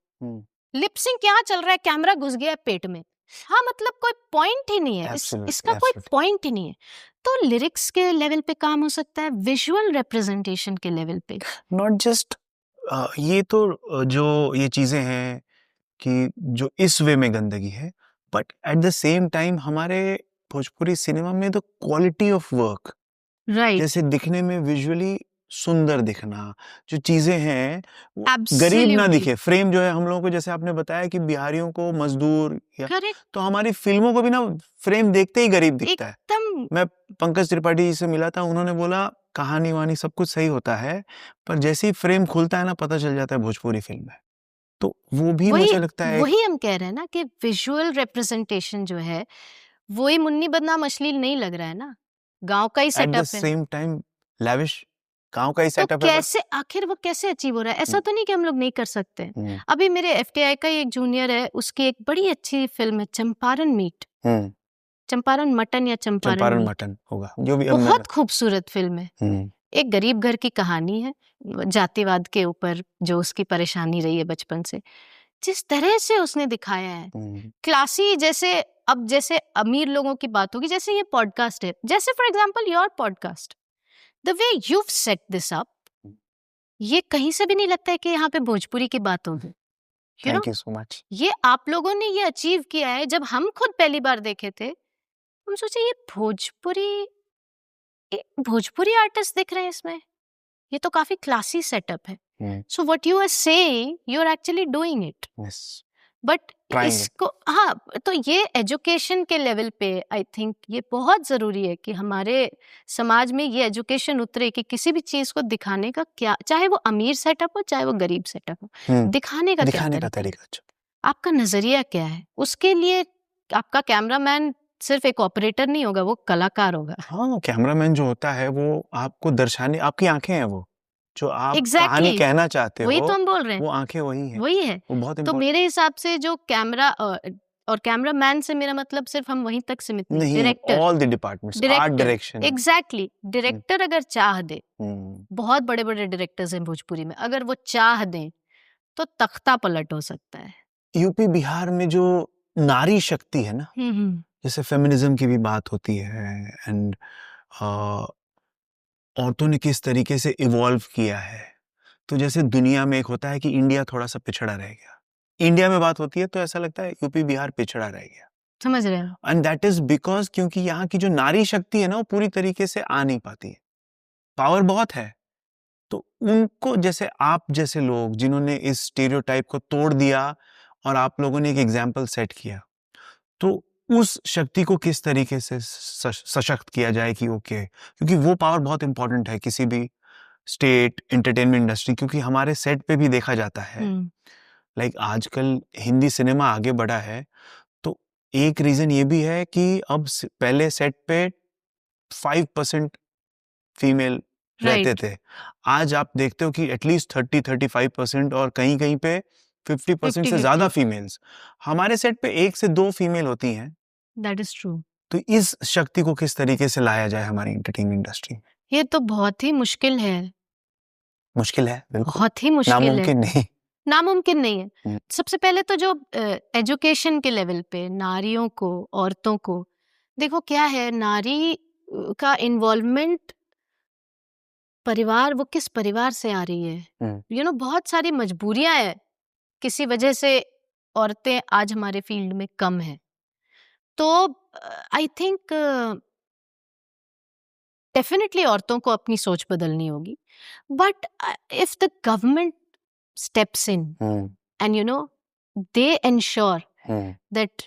लिपसिंग क्या चल रहा है, कैमरा घुस गया है पेट में, हाँ मतलब कोई पॉइंट ही नहीं है, इसका कोई पॉइंट ही नहीं है। तो लिरिक्स के लेवल पे काम हो सकता है, विजुअल रिप्रेजेंटेशन के लेवल पे नॉट जस्ट ये तो जो ये चीजें हैं कि जो इस वे में गंदगी है, but at the same time हमारे भोजपुरी सिनेमा में द क्वालिटी ऑफ वर्क, जैसे दिखने में विजुअली सुंदर दिखना, जो चीजें हैं वो गरीब ना दिखे, फ्रेम जो है हम लोगों को, जैसे आपने बताया कि बिहारियों को मजदूर या तो हमारी फिल्मों को भी ना फ्रेम देखते ही गरीब दिखता है। मैं पंकज त्रिपाठी जी से मिला था, उन्होंने बोला कहानी वानी सब कुछ सही होता है, पर जैसे ही फ्रेम खुलता है ना पता चल जाता है भोजपुरी फिल्म है। तो वो भी मुझे लगता है, वही हम कह रहे हैं ना कि विजुअल रिप्रेजेंटेशन जो है वही मुन्नी बदनाम अश्लील नहीं लग रहा है ना, गांव का ही सेटअप है, at the same time lavish गांव का ही सेटअप तो कैसे आखिर वो कैसे अचीव हो रहा है? ऐसा तो नहीं कि हम लोग नहीं कर सकते। अभी मेरे एफटीआई का एक जूनियर है, उसकी एक बड़ी अच्छी फिल्म है चंपारण मीट, चंपारण मटन या चंपारण मटन होगा, जो भी बहुत खूबसूरत फिल्म है। एक गरीब घर की कहानी है, जातिवाद के ऊपर जो उसकी परेशानी रही है बचपन से, जिस तरह से उसने दिखाया है क्लासी, जैसे अब जैसे अमीर लोगों की बात होगी, जैसे ये पॉडकास्ट है, जैसे for example your podcast, the way you've set this up, ये कहीं से भी नहीं लगता है कि यहाँ पे भोजपुरी की बात होगी। Thank you so much. ये आप लोगों ने ये अचीव किया है। जब हम खुद पहली बार देखे थे, हम सोचे ये भोजपुरी आर्टिस्ट दिख रहे हैं इसमें, ये तो काफी क्लासी सेटअप है। So what you are saying, you are actually doing it. Yes. But इसको हाँ, तो ये एजुकेशन के लेवल पे आई थिंक ये बहुत जरूरी है कि हमारे समाज में ये एजुकेशन उतरे कि किसी भी चीज को दिखाने का क्या, चाहे वो अमीर सेटअप हो चाहे वो गरीब सेटअप हो, दिखाने का क्या तरीका, आपका नजरिया क्या है, उसके लिए आपका कैमरामैन सिर्फ एक ऑपरेटर नहीं होगा, वो कलाकार होगा। हाँ, कैमरामैन जो होता है वो आपको दर्शाने, आपकी आंखें हैं, वो जो आप कहानी कहना चाहते हो, वही तो हम बोल रहे हैं, वो आंखें वही है, वो बहुत तो मेरे हिसाब से जो कैमरा और कैमरामैन से मेरा मतलब सिर्फ हम वहीं तक सीमित नहीं, director, all the departments, art direction, exactly, director अगर चाह दे, बहुत बड़े बड़े डायरेक्टर्स हैं भोजपुरी में, अगर वो चाह दें तो तख्ता पलट हो सकता है। यूपी बिहार में जो नारी शक्ति है ना, जैसे फेमिनिज्म की भी बात होती है, एंड औरतों ने किस तरीके से इवॉल्व किया है, तो जैसे दुनिया में एक होता है कि इंडिया थोड़ा सा पिछड़ा रह गया, इंडिया में बात होती है तो ऐसा लगता है यूपी बिहार पिछड़ा रह गया, समझ रहे हैं, एंड दैट इज बिकॉज क्योंकि यहाँ की जो नारी शक्ति है ना वो पूरी तरीके से आ नहीं पाती है, पावर बहुत है, तो उनको, जैसे आप जैसे लोग जिन्होंने इस स्टीरियोटाइप को तोड़ दिया और आप लोगों ने एक एग्जाम्पल सेट किया, तो उस शक्ति को किस तरीके से सशक्त किया जाए कि ओके, क्योंकि वो पावर बहुत इंपॉर्टेंट है किसी भी स्टेट एंटरटेनमेंट इंडस्ट्री, क्योंकि हमारे सेट पे भी देखा जाता है, लाइक आजकल हिंदी सिनेमा आगे बढ़ा है, तो एक रीजन ये भी है कि अब पहले सेट पे 5% फीमेल रहते थे, आज आप देखते हो कि एटलीस्ट 30-35% और कहीं कहीं पे 50% से ज्यादा फीमेल्स, हमारे सेट पे 1 से 2 फीमेल होती हैं। That is true. तो इस शक्ति को किस तरीके से लाया जाए हमारी एंटरटेनमेंट इंडस्ट्री में? ये तो बहुत ही मुश्किल है, बिल्कुल बहुत ही मुश्किल है, नामुमकिन नहीं है। सबसे पहले तो जो एजुकेशन के लेवल पे नारियों को, औरतों को, देखो क्या है, नारी का इन्वॉल्वमेंट, परिवार, वो किस परिवार से आ रही है, बहुत सारी मजबूरियां है, किसी वजह से औरतें आज हमारे फील्ड में कम है, तो आई थिंक डेफिनेटली औरतों को अपनी सोच बदलनी होगी, but if the government steps in and they ensure that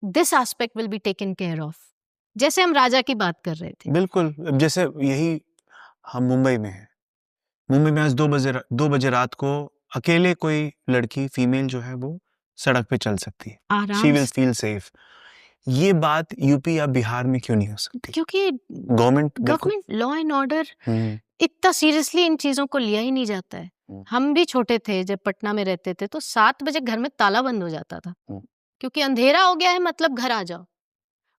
this aspect will be taken care of. जैसे हम राजा की बात कर रहे थे, बिल्कुल। अब जैसे यही हम मुंबई में हैं, मुंबई में आज 2 बजे रात को अकेले कोई लड़की फीमेल जो है वो सड़क पे चल सकती है, शी आराम विल से, फील सेफ। ये बात यूपी या बिहार में क्यों नहीं हो सकती? क्योंकि गवर्नमेंट लॉ एंड ऑर्डर हम्म, इतना सीरियसली इन चीजों को लिया ही नहीं जाता है। हम भी छोटे थे जब पटना में रहते थे तो 7 बजे घर में ताला बंद हो जाता था, क्योंकि अंधेरा हो गया है मतलब घर आ जाओ।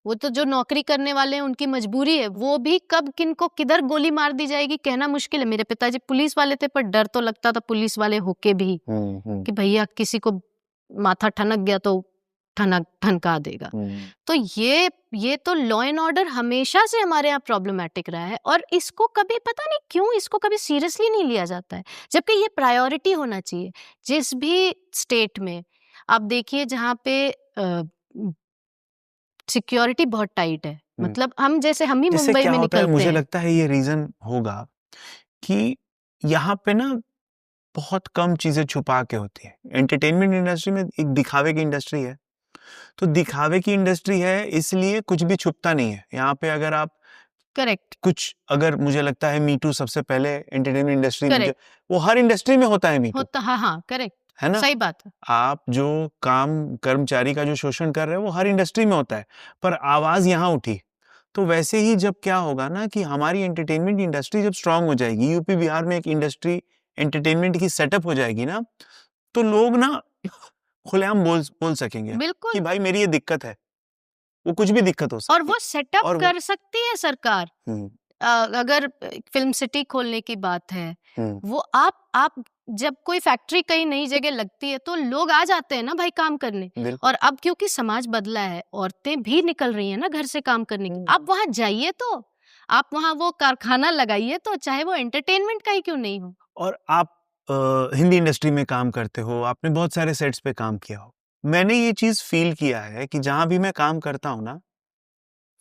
वो तो जो नौकरी करने वाले हैं उनकी मजबूरी है, वो भी कब किनको किधर गोली मार दी जाएगी कहना मुश्किल है। मेरे पिताजी पुलिस वाले थे पर डर तो लगता था पुलिस वाले होके भी कि भैया किसी को माथा ठनक गया तो ठनका देगा। तो ये तो लॉ एंड ऑर्डर हमेशा से हमारे यहाँ प्रॉब्लमेटिक रहा है, और इसको कभी पता नहीं क्यों इसको कभी सीरियसली नहीं लिया जाता है, जबकि ये प्रायोरिटी होना चाहिए जिस भी स्टेट में। आप देखिए जहाँ पे सिक्योरिटी बहुत टाइट है, मतलब हम ही जिससे मुंबई क्या में होता है, निकलते मुझे हैं। लगता है ये रीजन होगा कि यहाँ पे ना बहुत कम चीजें छुपा के होती है। एंटरटेनमेंट इंडस्ट्री में एक दिखावे की इंडस्ट्री है, तो दिखावे की इंडस्ट्री है इसलिए कुछ भी छुपता नहीं है यहाँ पे। अगर आप करेक्ट, कुछ, अगर मुझे लगता है मीटू सबसे पहले एंटरटेनमेंट इंडस्ट्री में करेक्ट वो हर इंडस्ट्री में होता है मीटू, होता, हाँ हाँ करेक्ट, है ना? सही बात है। आप जो कर्मचारी का जो शोषण कर रहे हैं वो हर इंडस्ट्री में होता है, पर आवाज यहाँ उठी। तो वैसे ही जब क्या होगा ना कि हमारी एंटरटेनमेंट इंडस्ट्री जब स्ट्रांग हो जाएगी, यूपी बिहार में एक इंडस्ट्री एंटरटेनमेंट की सेटअप हो जाएगी ना, तो लोग ना खुलेआम बोल सकेंगे बिल्कुल, कि भाई मेरी ये दिक्कत है, वो कुछ भी दिक्कत हो सकती और वो सेटअप और कर सकती है सरकार। अगर फिल्म सिटी खोलने की बात है, वो आप जब कोई फैक्ट्री कहीं नई जगह लगती है तो लोग आ जाते हैं ना भाई काम करने। और अब क्योंकि समाज बदला है, औरतें भी निकल रही हैं ना घर से काम करने की। आप वहां जाइए तो आप वहां वो कारखाना लगाइए, तो चाहे वो एंटरटेनमेंट का ही क्यों नहीं हो। और आप हिंदी इंडस्ट्री में काम करते हो, आपने बहुत सारे सेट्स पे काम किया हो। मैंने ये चीज फील किया है कि जहां भी मैं काम करता हूं ना,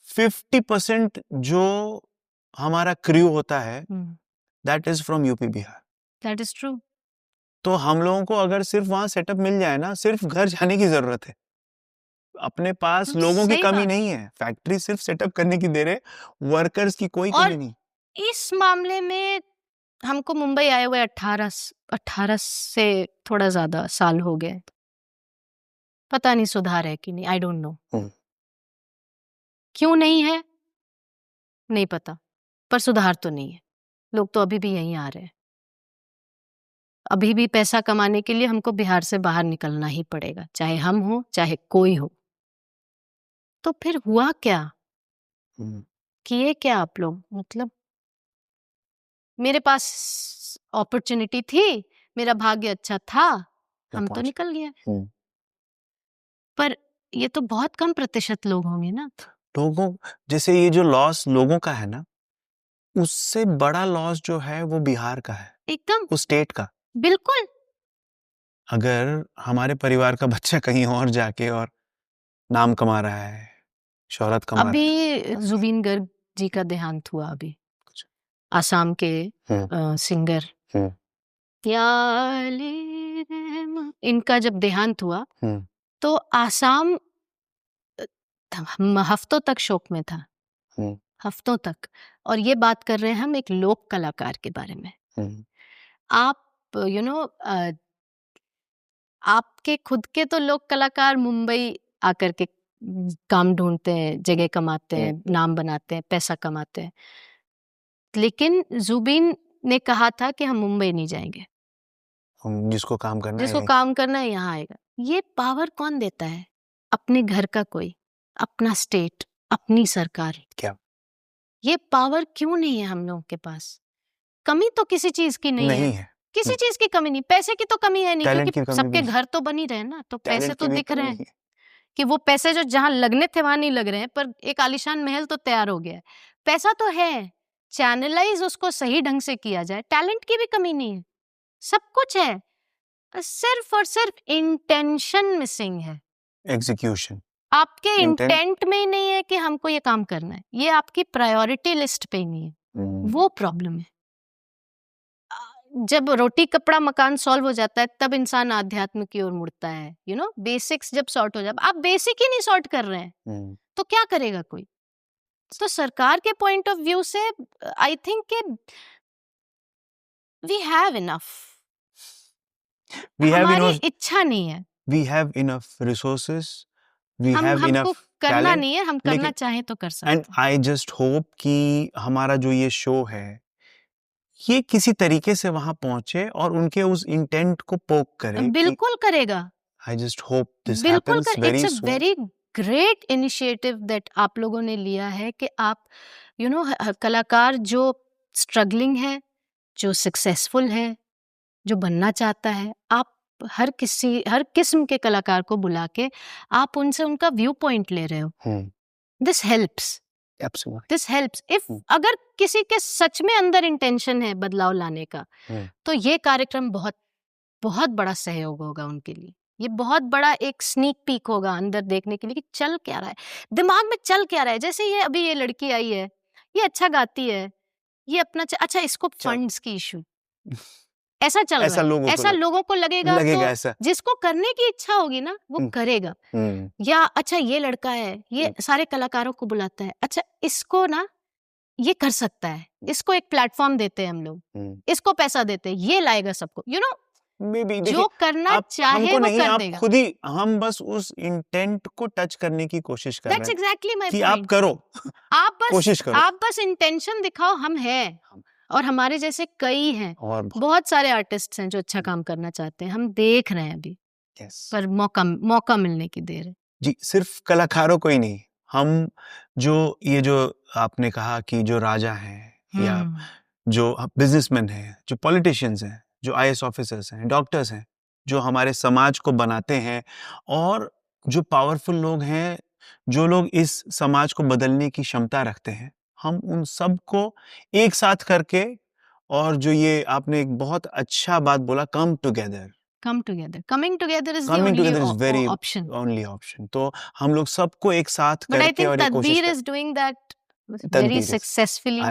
50% जो हमारा क्रू होता है that is from UP Bihar. That is true. तो हम लोगों को अगर सिर्फ वहां सेटअप मिल जाए ना, सिर्फ घर जाने की जरूरत है, अपने पास लोगों की कमी नहीं है, फैक्ट्री सिर्फ सेटअप करने की देर है, वर्कर्स की कोई कमी नहीं। इस मामले में हमको मुंबई आए हुए 18 से थोड़ा ज्यादा साल हो गए, पता नहीं सुधार है कि नहीं, आई डोंट नो। क्यों नहीं है नहीं पता, पर सुधार तो नहीं है। लोग तो अभी भी यहीं आ रहे हैं। अभी भी पैसा कमाने के लिए हमको बिहार से बाहर निकलना ही पड़ेगा, चाहे हम हो चाहे कोई हो। तो फिर हुआ क्या, किए क्या आप लोग? मतलब मेरे पास अपॉर्चुनिटी थी, मेरा भाग्य अच्छा था, हम तो निकल गए। पर ये तो बहुत कम प्रतिशत लोग होंगे ना। लोगों, जैसे ये जो लॉस लोगों का है ना, उससे बड़ा लॉस जो है वो बिहार का है, एकदम उस स्टेट का। बिल्कुल। अगर हमारे परिवार का बच्चा कहीं और जाके और नाम कमा रहा है, शोहरत कमा रहा है। अभी जुबीन गर्ग जी का देहांत हुआ, अभी आसाम के सिंगर, इनका जब देहांत हुआ तो आसाम हफ्तों तक शोक में था, हफ्तों तक। और ये बात कर रहे हैं हम एक लोक कलाकार के बारे में। आप यू नो आपके खुद के तो लोक कलाकार मुंबई आकर के काम ढूंढते हैं, जगह कमाते हैं, नाम बनाते हैं, पैसा कमाते हैं। लेकिन जुबीन ने कहा था कि हम मुंबई नहीं जाएंगे, जिसको काम करना है यहाँ आएगा। ये पावर कौन देता है? अपने घर का कोई, अपना स्टेट, अपनी सरकार। क्या ये पावर क्यों नहीं है हम लोगों के पास? कमी तो किसी चीज की नहीं है। किसी चीज की कमी नहीं, पैसे की तो कमी है नहीं, क्योंकि सबके घर तो बन ही रहे ना, तो पैसे तो दिख रहे हैं कि वो पैसे जो जहां लगने थे वहां नहीं लग रहे हैं, पर एक आलीशान महल तो तैयार हो गया है। पैसा तो है, चैनलाइज उसको सही ढंग से किया जाए। टैलेंट की भी कमी नहीं है, सब कुछ है, सिर्फ और सिर्फ इंटेंशन मिसिंग है। एग्जीक्यूशन आपके इंटेंट में ही नहीं है कि हमको ये काम करना है, ये आपकी प्रायोरिटी लिस्ट पे ही नहीं है, वो प्रॉब्लम है। जब रोटी कपड़ा मकान सॉल्व हो जाता है तब इंसान आध्यात्म की ओर मुड़ता है, यू नो, बेसिक्स जब सॉर्ट हो जाए। आप बेसिक ही नहीं सॉर्ट कर रहे हैं तो क्या करेगा कोई? तो सरकार के पॉइंट ऑफ व्यू से आई थिंक कि वी हैव इनफ, हमारी इच्छा नहीं है, we have enough resources, we have हमको इनफ करना टैलेंट, नहीं है, हम करना चाहें तो कर सकते एंड आई जस्ट होप कि हमारा जो ये शो है ये किसी तरीके से वहां पहुंचे और उनके उस इंटेंट को पोक करे। बिल्कुल करेगा, आई जस्ट होप दिस बिल्कुल हैपेंस कर। Very it's a very great initiative that आप लोगों ने लिया है कि आप यू नो कलाकार जो स्ट्रगलिंग है, जो सक्सेसफुल है, जो बनना चाहता है, आप हर किस्म के कलाकार को बुला के आप उनसे उनका व्यू पॉइंट ले रहे हो। This helps, this helps. If अगर किसी के सच में अंदर इंटेंशन है बदलाव लाने का, तो ये कार्यक्रम बहुत बहुत बड़ा सहयोग होगा उनके लिए। ये बहुत बड़ा एक स्नीक पीक होगा अंदर देखने के लिए कि चल क्या रहा है, दिमाग में चल क्या रहा है। जैसे ये अभी ये लड़की आई है, ये अच्छा गाती है, ये अपना अच्छा, इसको फंड्स की इशू ऐसा चल रहा है, ऐसा लोगों को लगेगा तो ऐसा। जिसको करने की इच्छा होगी ना वो करेगा। या अच्छा ये लड़का है, ये सारे कलाकारों को बुलाता है, अच्छा इसको ना ये कर सकता है, इसको एक प्लेटफॉर्म देते हैं हम लोग, इसको पैसा देते हैं, ये लाएगा सबको, यू नो। जो करना चाहे वो कर देगा। खुद ही हम बस उस इंटेंट को टच करने की कोशिश कर रहे हैं। That's exactly my कि point. आप करो, कोशिश करो, आप बस इंटेंशन दिखाओ, हम हैं और हमारे जैसे कई हैं और बहुत सारे आर्टिस्ट हैं जो अच्छा काम करना चाहते हैं, हम देख रहे हैं अभी। पर मौका मिलने की देर है जी। सिर्फ कलाकारों को ही नहीं, हम जो आपने कहा कि जो राजा हैं या जो बिजनेसमैन हैं, जो पॉलिटिशियंस हैं, जो आईएएस ऑफिसर्स हैं, डॉक्टर्स हैं, जो हमारे समाज को बनाते हैं, और जो पावरफुल लोग हैं, जो लोग इस समाज को बदलने की क्षमता रखते हैं, हम उन सब को एक साथ करके, और जो ये आपने एक बहुत अच्छा बात बोला, coming together is the only option. तो हम लोग सबको एक साथ करके और एक कोशिश Tadbeer is doing that very successfully.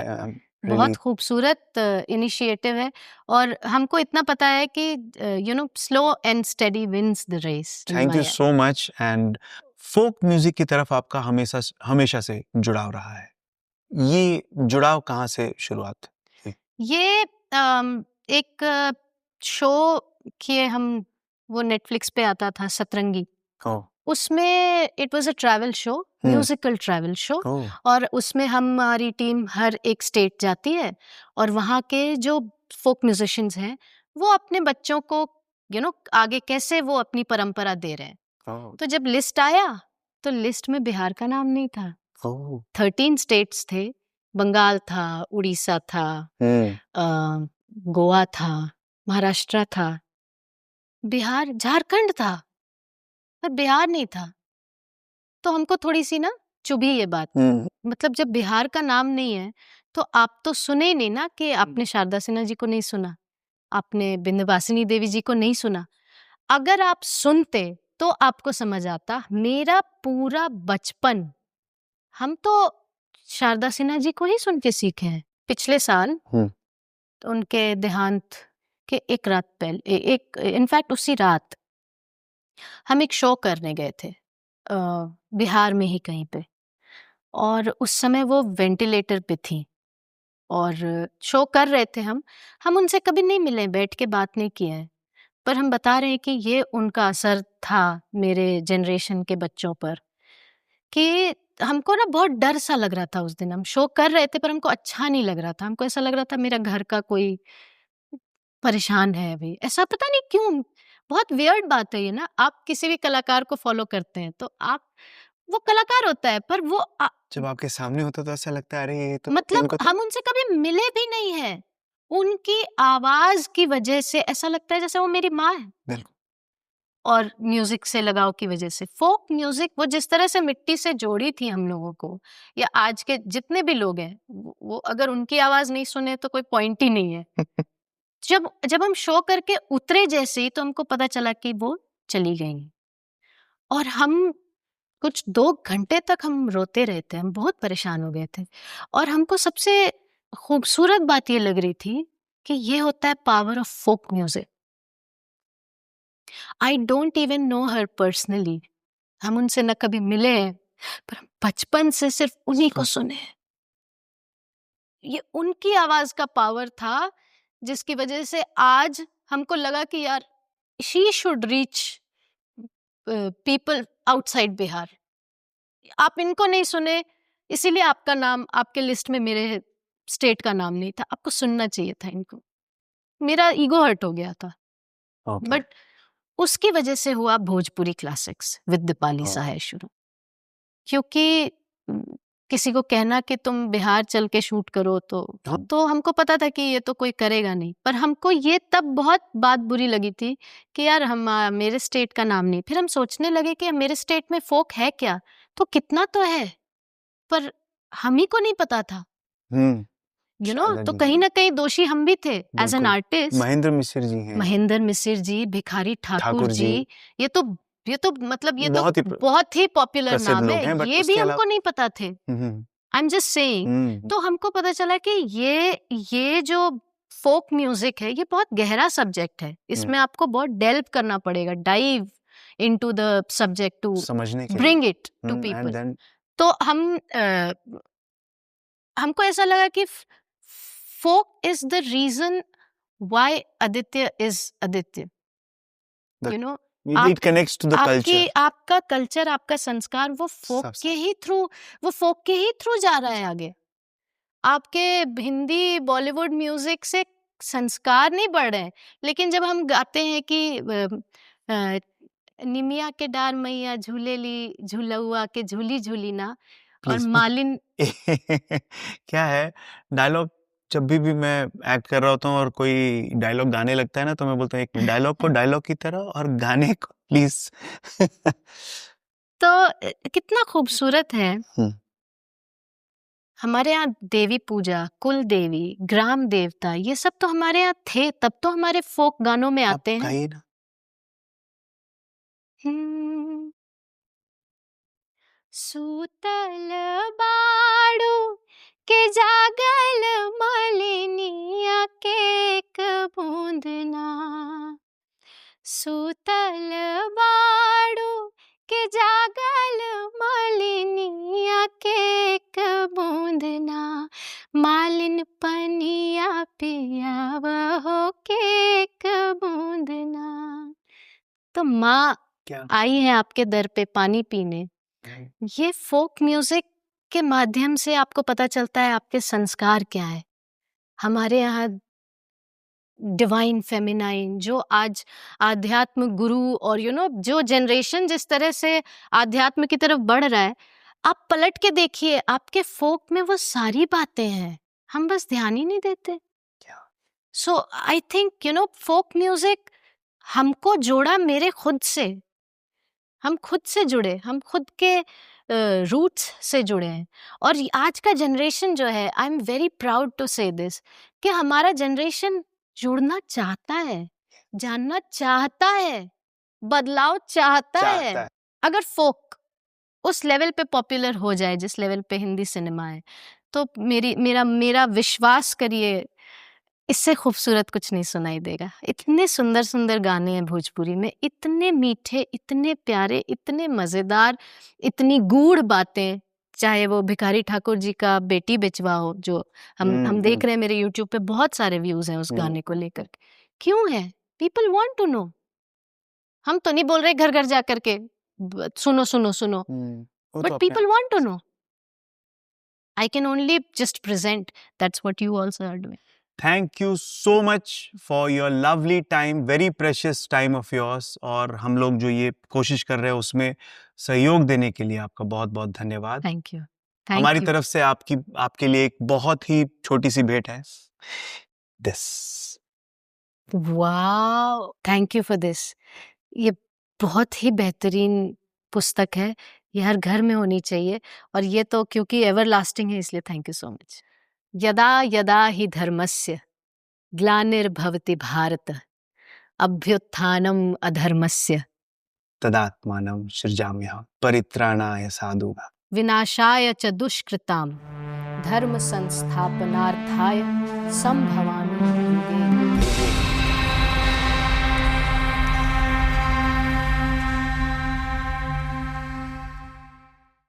बहुत खूबसूरत इनिशिएटिव है और हमको इतना पता है कि you know slow and steady wins the race. Thank you so much. And folk music की तरफ आपका हमेशा से जुड़ाव रहा है, ये जुड़ाव कहाँ से शुरुआत? ये एक शो किए हम, वो नेटफ्लिक्स पे आता था, सतरंगी। उसमें it was a travel show, musical travel show, और उसमें हमारी टीम हर एक स्टेट जाती है और वहाँ के जो फोक म्यूजिशियंस हैं वो अपने बच्चों को यू नो आगे कैसे वो अपनी परंपरा दे रहे हैं। तो जब लिस्ट आया तो लिस्ट में बिहार का नाम नहीं था। 13 स्टेट्स थे, बंगाल था, उड़ीसा था, गोवा था, महाराष्ट्र था, बिहार, झारखंड था, पर बिहार नहीं था। तो हमको थोड़ी सी ना चुभी ये बात। मतलब जब बिहार का नाम नहीं है तो आप तो सुने ही नहीं ना, कि आपने शारदा सिन्हा जी को नहीं सुना, आपने विंध्यवासिनी देवी जी को नहीं सुना। अगर आप सुनते तो आपको समझ आता। मेरा पूरा बचपन हम तो शारदा सिन्हा जी को ही सुन के सीखे हैं। पिछले साल तो उनके देहांत के एक रात पहले, इनफैक्ट उसी रात हम एक शो करने गए थे बिहार में ही कहीं पे, और उस समय वो वेंटिलेटर पे थी और शो कर रहे थे। हम उनसे कभी नहीं मिले, बैठ के बात नहीं किए हैं, पर हम बता रहे हैं कि ये उनका असर था मेरे जनरेशन के बच्चों पर, कि हमको ना बहुत डर सा लग रहा था। उस दिन हम शो कर रहे थे पर हमको अच्छा नहीं लग रहा था। हमको ऐसा लग रहा था मेरा घर का कोई परेशान है अभी, ऐसा पता नहीं क्यों। बहुत वियर्ड बात है ये ना। आप किसी भी कलाकार को फॉलो करते हैं तो आप, वो कलाकार होता है पर वो जब आपके सामने होता तो ऐसा लगता है अरे ये तो मतलब हम उनसे कभी मिले भी नहीं है, उनकी आवाज की वजह से ऐसा लगता है जैसे वो मेरी माँ है। बिल्कुल। और म्यूजिक से लगाव की वजह से, फोक म्यूजिक वो जिस तरह से मिट्टी से जोड़ी थी हम लोगों को, या आज के जितने भी लोग हैं वो अगर उनकी आवाज नहीं सुने तो कोई पॉइंट ही नहीं है। जब हम शो करके उतरे जैसे ही तो हमको पता चला कि वो चली गई, और हम कुछ 2 घंटे तक हम रोते रहे थे। हम बहुत परेशान हो गए थे, और हमको सबसे खूबसूरत बात ये लग रही थी कि ये होता है power of folk music. I don't even know her personally, हम उनसे न कभी मिले हैं, पर हम बचपन से सिर्फ उन्हीं को सुने हैं। ये उनकी आवाज का पावर था जिसकी वजह से आज हमको लगा कि यार she should reach people outside Bihar. आप इनको नहीं सुने, इसीलिए आपका नाम आपके लिस्ट में मेरे स्टेट का नाम नहीं था। आपको सुनना चाहिए था इनको। मेरा ईगो हर्ट हो गया था। बट उसकी वजह से हुआ भोजपुरी क्लासिक्स विद दीपाली सहाय शुरू। क्योंकि किसी को कहना कि तुम बिहार चल के शूट करो तो हमको पता था कि ये तो कोई करेगा नहीं, पर हमको ये तब बहुत बात बुरी लगी थी कि यार हम मेरे स्टेट का नाम नहीं। फिर हम सोचने लगे कि मेरे स्टेट में फोक है क्या, तो कितना तो है, पर हम ही को नहीं पता था। यू नो, तो कहीं ना कहीं दोषी हम भी थे as an artist. Mahendra Mishra ji हैं, महेंद्र मिश्र जी, भिखारी ठाकुर जी, ये तो मतलब ये बहुत तो बहुत ही पॉपुलर प्रसिद्ध नाम लोग हैं, है, but ये भी उसके हमको नहीं पता थे। I am just saying. तो हमको पता चला कि ये जो फोक म्यूजिक है ये बहुत गहरा सब्जेक्ट है। इसमें आपको बहुत डेल्व करना पड़ेगा, dive into the subject to समझने के ब्रिंग इट टू पीपल। तो हमको ऐसा लगा कि folk is the reason why Aditya is Aditya. You know, it connects to the culture. आपका कल्चर, आपका संस्कार वो फोक के ही थ्रू जा रहा है आगे। आपके हिंदी बॉलीवुड म्यूजिक से संस्कार नहीं बढ़ रहे हैं, लेकिन जब हम गाते हैं कि निमिया के डार मैया झूले ली झूलुआ के झूली झूली ना, और मालिन क्या है डायलॉग, जब भी मैं एक्ट कर रहा होता हूँ और कोई डायलॉग गाने लगता है ना, तो मैं बोलता हूँ एक डायलॉग को डायलॉग की तरह और गाने को प्लीज। तो कितना खूबसूरत है। हमारे यहाँ देवी पूजा, कुल देवी, ग्राम देवता, ये सब तो हमारे यहाँ थे, तब तो हमारे फोक गानों में आते हैं ना। सूतल बाड़ू के जागल मालिनिया के एक बूंदना, सूतल बाड़ू के जागल मालिनिया के एक बूंदना, मालिन पनिया पियाव हो के एक बूंदना। तो माँ आई है आपके दर पे पानी पीने। ये फोक म्यूजिक के माध्यम से आपको पता चलता है आपके संस्कार क्या है। हमारे यहाँ डिवाइन फेमिनाइन, जो आज आध्यात्म गुरु और जो जनरेशन जिस तरह से आध्यात्म की तरफ बढ़ रहा है, आप पलट के देखिए आपके फोक में वो सारी बातें हैं, हम बस ध्यान ही नहीं देते। सो आई थिंक फोक म्यूजिक हमको जोड़ा मेरे खुद से, हम खुद से जुड़े, हम खुद के रूट्स से जुड़े हैं। और आज का जनरेशन जो है, I am very proud to say this, कि हमारा जनरेशन जुड़ना चाहता है, जानना चाहता है, बदलाव चाहता है। अगर फोक उस लेवल पे पॉपुलर हो जाए जिस लेवल पे हिंदी सिनेमा है, तो मेरा विश्वास करिए, इससे खूबसूरत कुछ नहीं सुनाई देगा। इतने सुंदर सुंदर गाने हैं भोजपुरी में, इतने मीठे, इतने प्यारे, इतने मजेदार, इतनी गूढ़ बातें। चाहे वो भिखारी ठाकुर जी का बेटी बेचवा हो, जो हम देख रहे हैं, मेरे यूट्यूब पे बहुत सारे व्यूज हैं उस गाने को लेकर। क्यों है? People want to know. हम तो नहीं बोल रहे घर घर जा करके सुनो सुनो सुनो, but people want to know. I can only just present. That's what you also are doing. Thank you so much for your lovely time, very precious time of yours. और हम लोग जो ये कोशिश कर रहे हैं उसमें सहयोग देने के लिए आपका बहुत बहुत धन्यवाद। Thank you. हमारी तरफ से आपके लिए एक बहुत ही छोटी सी भेंट है। This. Wow. Thank you for this. ये बहुत ही बेहतरीन पुस्तक है, ये हर घर में होनी चाहिए, और ये तो क्योंकि एवरलास्टिंग है इसलिए थैंक यू सो मच। यदा यदा हि धर्मस्य ग्लानिर्भवति भारत अभ्युत्थानम अधर्मस्य तदात्मानं सृजाम्यहं परित्राणाय साधूनां विनाशाय च दुष्कृताम धर्म संस्थापनार्थाय संभवामि युगे